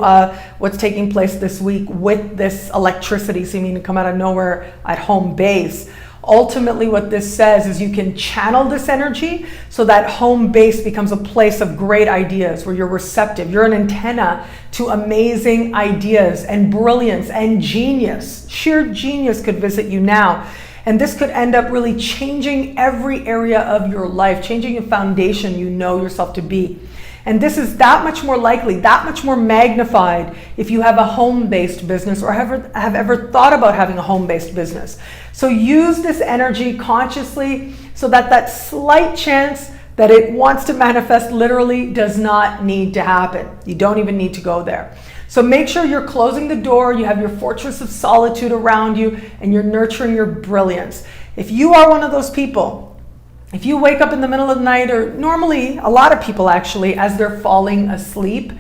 what's taking place this week with this electricity seeming to come out of nowhere at home base, ultimately what this says is you can channel this energy so that home base becomes a place of great ideas where you're receptive. You're an antenna to amazing ideas and brilliance and genius. Sheer genius could visit you now. And this could end up really changing every area of your life, changing the foundation you know yourself to be. And this is that much more likely, that much more magnified if you have a home-based business or have ever thought about having a home-based business. So use this energy consciously so that that slight chance that it wants to manifest literally does not need to happen. You don't even need to go there. So make sure you're closing the door, you have your fortress of solitude around you, and you're nurturing your brilliance. If you are one of those people, if you wake up in the middle of the night, or normally a lot of people actually, as they're falling asleep,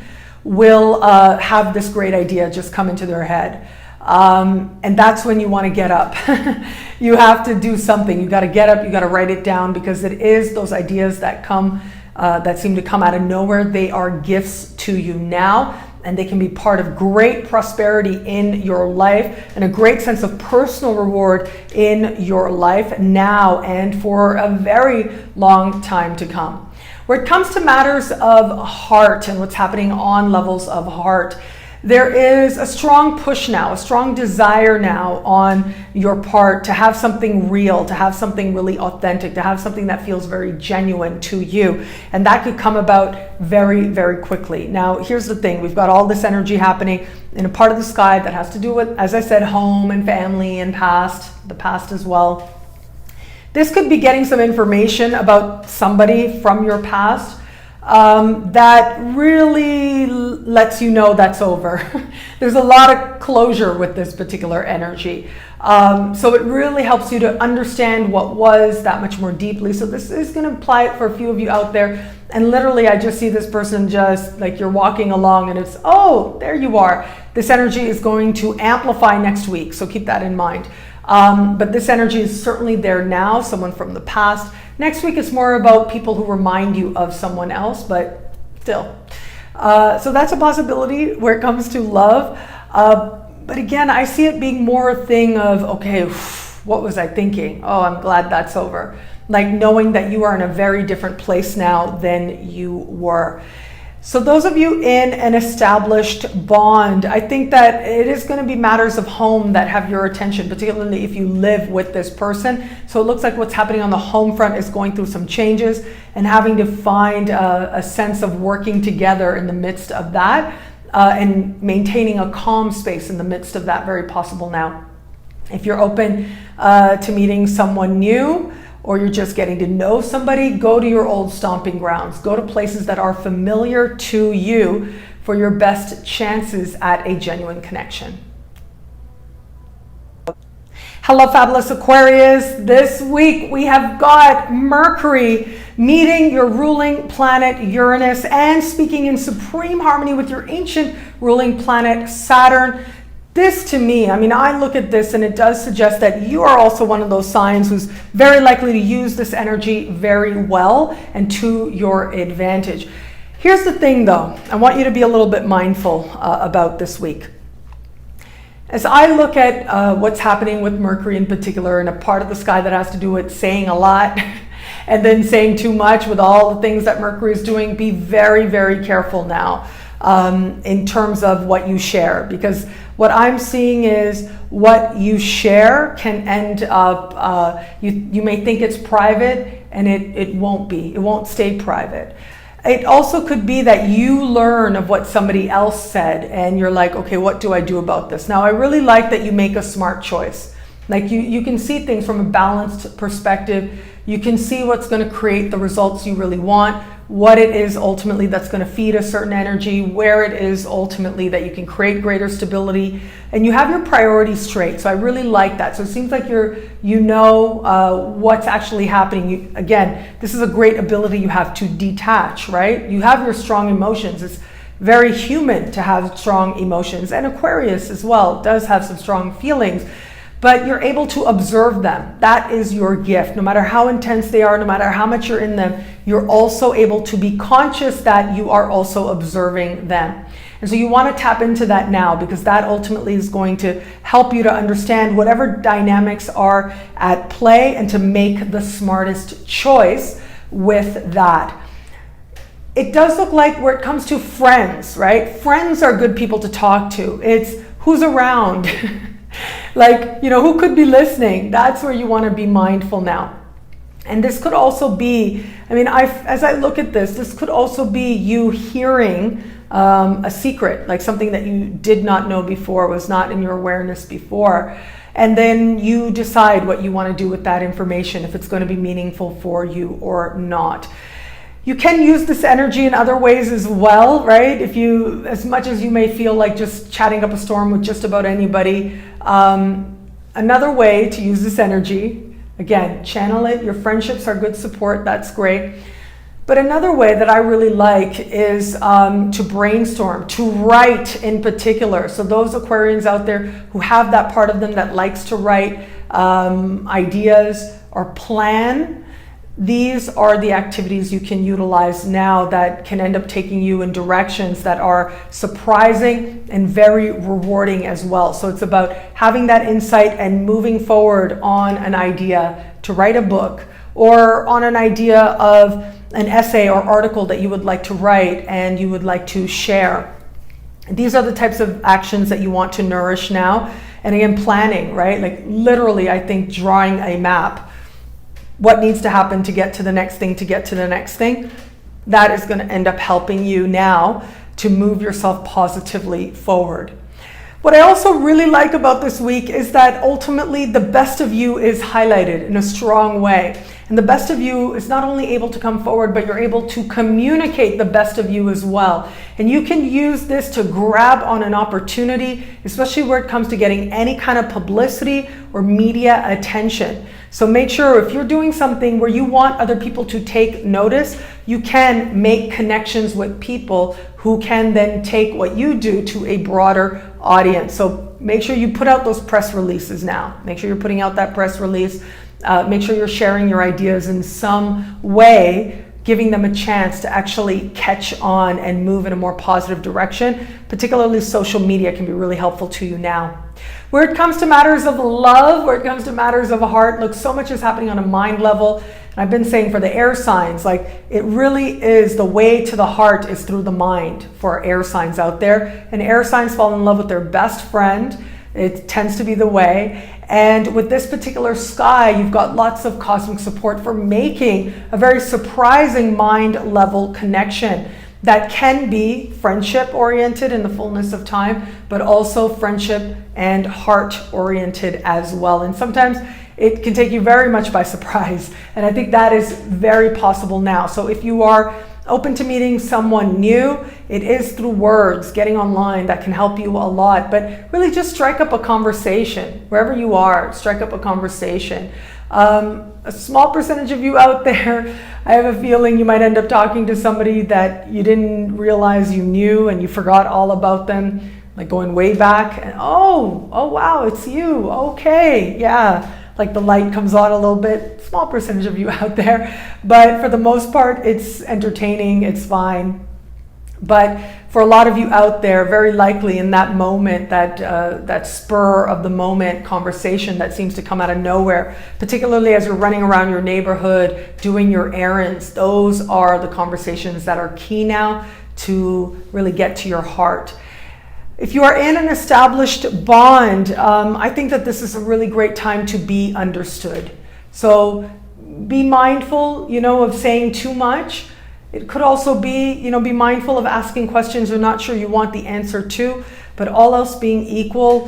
will have this great idea just come into their head. And that's when you want to get up. You have to do something. You got to get up, you got to write it down, because it is those ideas that come, that seem to come out of nowhere. They are gifts to you now, and they can be part of great prosperity in your life and a great sense of personal reward in your life now and for a very long time to come. Where it comes to matters of heart and what's happening on levels of heart, there is a strong push now, a strong desire now on your part to have something real, to have something really authentic, to have something that feels very genuine to you. And that could come about very, very quickly. Now, here's the thing. We've got all this energy happening in a part of the sky that has to do with, as I said, home and family and past, the past as well. This could be getting some information about somebody from your past that really lets you know that's over. There's a lot of closure with this particular energy. So it really helps you to understand what was that much more deeply. So this is going to apply it for a few of you out there. And literally, I just see this person just like you're walking along and it's, oh, there you are. This energy is going to amplify next week. So keep that in mind. But this energy is certainly there now, someone from the past. Next week, it's more about people who remind you of someone else, but still. So that's a possibility where it comes to love. But again, I see it being more a thing of, okay, what was I thinking? Oh, I'm glad that's over. Like knowing that you are in a very different place now than you were. So those of you in an established bond, I think that it is going to be matters of home that have your attention, particularly if you live with this person. So it looks like what's happening on the home front is going through some changes and having to find a sense of working together in the midst of that and maintaining a calm space in the midst of that, very possible now. If you're open to meeting someone new, or you're just getting to know somebody, go to your old stomping grounds. Go to places that are familiar to you for your best chances at a genuine connection. Hello, fabulous Aquarius. This week we have got Mercury meeting your ruling planet Uranus and speaking in supreme harmony with your ancient ruling planet Saturn. This to me, I mean, I look at this and it does suggest that you are also one of those signs who's very likely to use this energy very well and to your advantage. Here's the thing though, I want you to be a little bit mindful about this week. As I look at what's happening with Mercury in particular, and a part of the sky that has to do with saying a lot and then saying too much with all the things that Mercury is doing, be very, very careful now in terms of what you share, because what I'm seeing is what you share can end up, you may think it's private and it won't be. It won't stay private. It also could be that you learn of what somebody else said and you're like, okay, what do I do about this? Now, I really like that you make a smart choice. Like you can see things from a balanced perspective. You can see what's going to create the results you really want, what it is ultimately that's going to feed a certain energy, where it is ultimately that you can create greater stability, and you have your priorities straight. So I really like that. So it seems like you know what's actually happening. Again, this is a great ability you have to detach, right? You have your strong emotions. It's very human to have strong emotions. And Aquarius as well does have some strong feelings, but you're able to observe them. That is your gift. No matter how intense they are, no matter how much you're in them, you're also able to be conscious that you are also observing them. And so you want to tap into that now, because that ultimately is going to help you to understand whatever dynamics are at play and to make the smartest choice with that. It does look like where it comes to friends, right? Friends are good people to talk to. It's who's around. Like, who could be listening? That's where you want to be mindful now. And this could also be, as I look at this could also be you hearing a secret, like something that you did not know before, was not in your awareness before. And then you decide what you want to do with that information, if it's going to be meaningful for you or not. You can use this energy in other ways as well, right? As much as you may feel like just chatting up a storm with just about anybody, another way to use this energy, again, channel it. Your friendships are good support, that's great. But another way that I really like is to brainstorm, to write in particular. So those Aquarians out there who have that part of them that likes to write ideas or plan, these are the activities you can utilize now that can end up taking you in directions that are surprising and very rewarding as well. So it's about having that insight and moving forward on an idea to write a book, or on an idea of an essay or article that you would like to write and you would like to share. These are the types of actions that you want to nourish now. And again, planning, right? Like literally, I think drawing a map. What needs to happen to get to the next thing, to get to the next thing. That is going to end up helping you now to move yourself positively forward. What I also really like about this week is that ultimately the best of you is highlighted in a strong way. And the best of you is not only able to come forward, but you're able to communicate the best of you as well. And you can use this to grab on an opportunity, especially where it comes to getting any kind of publicity or media attention. So make sure if you're doing something where you want other people to take notice, you can make connections with people who can then take what you do to a broader audience. So make sure you put out those press releases now. Make sure you're putting out that press release. Make sure you're sharing your ideas in some way, giving them a chance to actually catch on and move in a more positive direction. Particularly social media can be really helpful to you now. Where it comes to matters of love, where it comes to matters of a heart, look, so much is happening on a mind level. And I've been saying for the air signs, like it really is the way to the heart is through the mind for air signs out there. And air signs fall in love with their best friend. It tends to be the way. And with this particular sky, you've got lots of cosmic support for making a very surprising mind level connection that can be friendship oriented in the fullness of time, but also friendship and heart oriented as well. And sometimes it can take you very much by surprise. And I think that is very possible now. So if you are open to meeting someone new, it is through words, getting online, that can help you a lot. But really just strike up a conversation. Wherever you are, strike up a conversation. A small percentage of you out there, I have a feeling you might end up talking to somebody that you didn't realize you knew and you forgot all about them, like going way back. And oh wow, it's you. Okay, yeah. Like the light comes on a little bit. Small percentage of you out there, but for the most part, it's entertaining, it's fine. But for a lot of you out there, very likely in that moment, that spur of the moment conversation that seems to come out of nowhere, particularly as you're running around your neighborhood, doing your errands, those are the conversations that are key now to really get to your heart. If you are in an established bond, I think that this is a really great time to be understood. So be mindful, of saying too much. It could also be, be mindful of asking questions you're not sure you want the answer to, but all else being equal,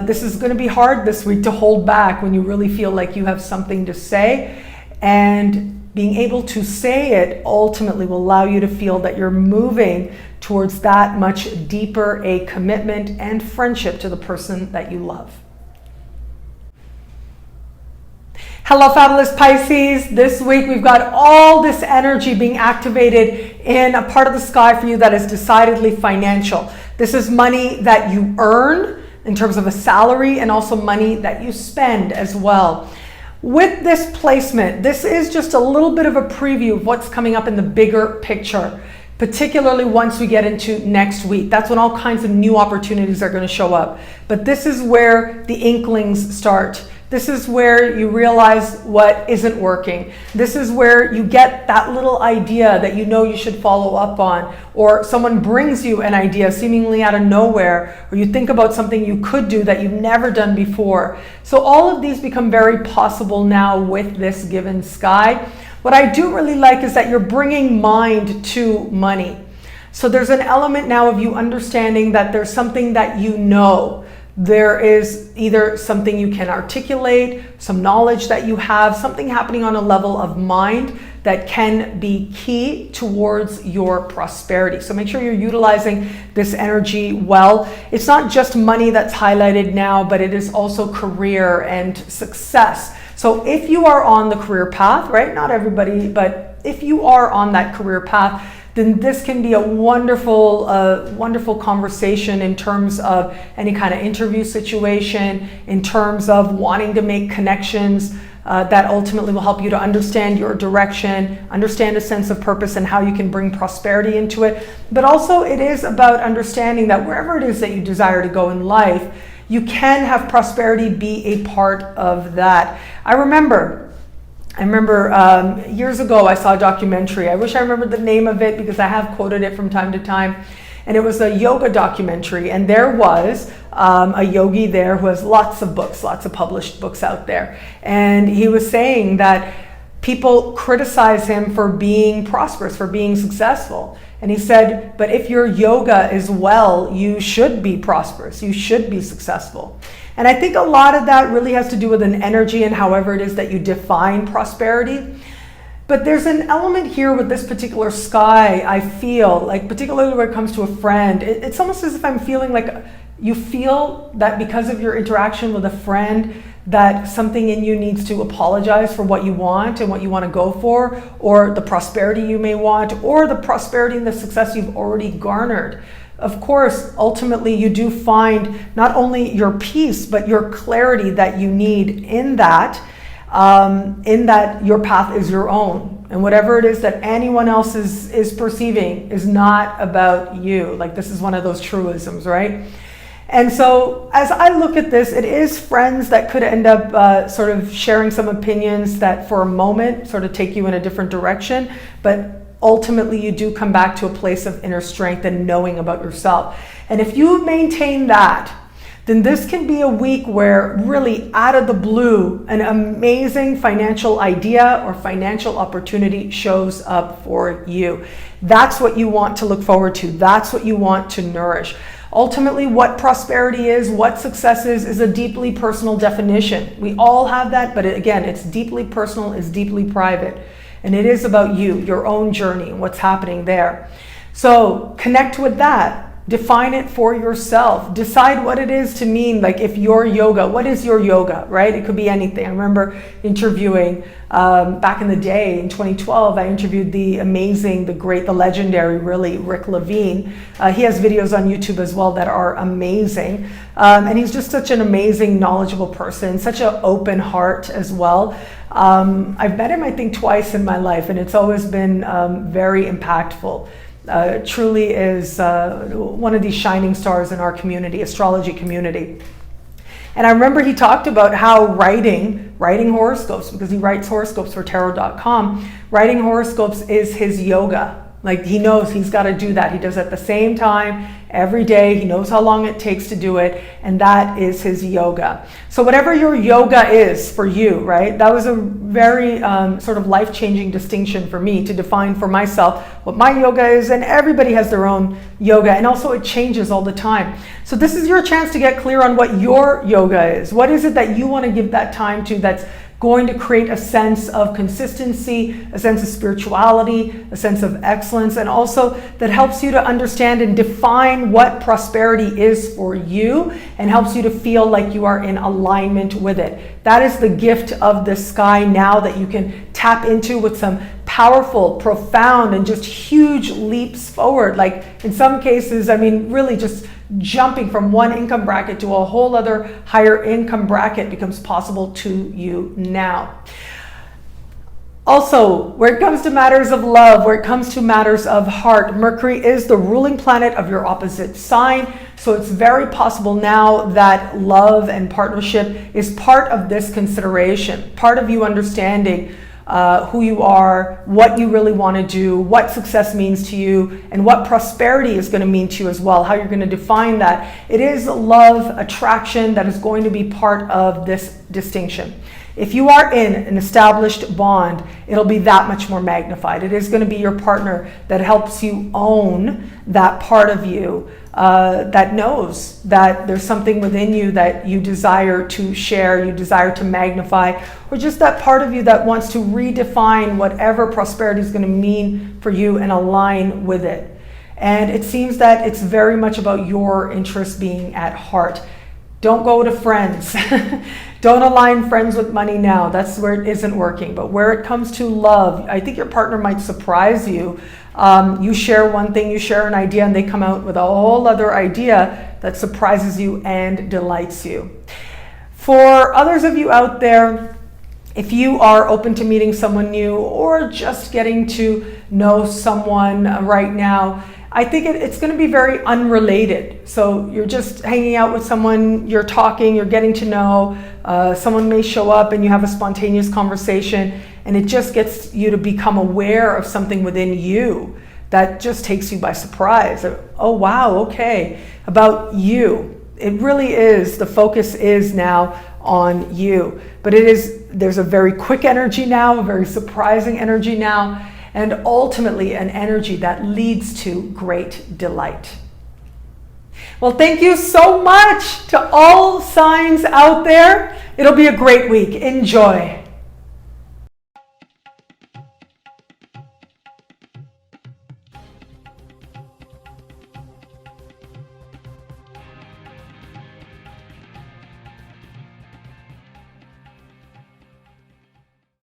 this is going to be hard this week to hold back when you really feel like you have something to say. And being able to say it ultimately will allow you to feel that you're moving towards that much deeper a commitment and friendship to the person that you love. Hello, fabulous Pisces. This week we've got all this energy being activated in a part of the sky for you that is decidedly financial. This is money that you earn in terms of a salary, and also money that you spend as well. With this placement, this is just a little bit of a preview of what's coming up in the bigger picture, particularly once we get into next week. That's when all kinds of new opportunities are going to show up. But this is where the inklings start. This is where you realize what isn't working. This is where you get that little idea that you know you should follow up on, or someone brings you an idea seemingly out of nowhere, or you think about something you could do that you've never done before. So all of these become very possible now with this given sky. What I do really like is that you're bringing mind to money. So there's an element now of you understanding that there's something that you know. There is either something you can articulate, some knowledge that you have, something happening on a level of mind that can be key towards your prosperity. So make sure you're utilizing this energy well. It's not just money that's highlighted now, but it is also career and success. So if you are on the career path, right? Not everybody, but if you are on that career path, then this can be a wonderful, wonderful conversation in terms of any kind of interview situation, in terms of wanting to make connections that ultimately will help you to understand your direction, understand a sense of purpose and how you can bring prosperity into it. But also it is about understanding that wherever it is that you desire to go in life, you can have prosperity be a part of that. I remember years ago I saw a documentary. I wish I remembered the name of it because I have quoted it from time to time. And it was a yoga documentary. And there was a yogi there who has lots of books, lots of published books out there. And he was saying that people criticize him for being prosperous, for being successful. And he said, but if your yoga is well, you should be prosperous. You should be successful. And I think a lot of that really has to do with an energy and however it is that you define prosperity. But there's an element here with this particular sky, I feel, like particularly when it comes to a friend, it's almost as if I'm feeling like you feel that because of your interaction with a friend, that something in you needs to apologize for what you want and what you want to go for, or the prosperity you may want, or the prosperity and the success you've already garnered. Of course, ultimately you do find not only your peace, but your clarity that you need in that your path is your own. And whatever it is that anyone else is perceiving is not about you. Like, this is one of those truisms, right? And so as I look at this, it is friends that could end up sort of sharing some opinions that for a moment sort of take you in a different direction. But ultimately you do come back to a place of inner strength and knowing about yourself. And if you maintain that, then this can be a week where really out of the blue, an amazing financial idea or financial opportunity shows up for you. That's what you want to look forward to. That's what you want to nourish. Ultimately, what prosperity is, what success is a deeply personal definition. We all have that, but again, it's deeply personal, it's deeply private. And it is about you, your own journey, and what's happening there. So connect with that. Define it for yourself. Decide what it is to mean. Like, if your yoga, what is your yoga, right? It could be anything. I remember interviewing back in the day in 2012, I interviewed the amazing, the great, the legendary, really, Rick Levine. He has videos on YouTube as well that are amazing. And he's just such an amazing, knowledgeable person, such an open heart as well. I've met him, I think, twice in my life, and it's always been very impactful. Truly is one of these shining stars in our community, astrology community. And I remember he talked about how writing horoscopes, because he writes horoscopes for tarot.com, writing horoscopes is his yoga. Like, he knows he's got to do that. He does it at the same time every day. He knows how long it takes to do it, and that is his yoga. So whatever your yoga is for you, right? That was a very sort of life-changing distinction for me to define for myself what my yoga is, and everybody has their own yoga, and also it changes all the time. So this is your chance to get clear on what your yoga is. What is it that you want to give that time to that's going to create a sense of consistency, a sense of spirituality, a sense of excellence, and also that helps you to understand and define what prosperity is for you and helps you to feel like you are in alignment with it. That is the gift of the sky now that you can tap into with some powerful, profound, and just huge leaps forward. Like in some cases, I mean, really just jumping from one income bracket to a whole other higher income bracket becomes possible to you now. Also, where it comes to matters of love, where it comes to matters of heart, Mercury is the ruling planet of your opposite sign. So it's very possible now that love and partnership is part of this consideration, part of you understanding who you are, what you really want to do, what success means to you, and what prosperity is going to mean to you as well, how you're going to define that. It is love, attraction that is going to be part of this distinction. If you are in an established bond, it'll be that much more magnified. It is going to be your partner that helps you own that part of you that knows that there's something within you that you desire to share, you desire to magnify, or just that part of you that wants to redefine whatever prosperity is going to mean for you and align with it. And it seems that it's very much about your interest being at heart. Don't go to friends. Don't align friends with money now. That's where it isn't working. But where it comes to love, I think your partner might surprise you. You share one thing, you share an idea, and they come out with a whole other idea that surprises you and delights you. For others of you out there, if you are open to meeting someone new or just getting to know someone right now, I think it's going to be very unrelated. So you're just hanging out with someone, you're talking, you're getting to know, someone may show up and you have a spontaneous conversation, and it just gets you to become aware of something within you that just takes you by surprise. Oh, wow, okay, about you. It really is, the focus is now on you. But there's a very quick energy now, a very surprising energy now, and ultimately an energy that leads to great delight. Well, thank you so much to all signs out there. It'll be a great week. Enjoy.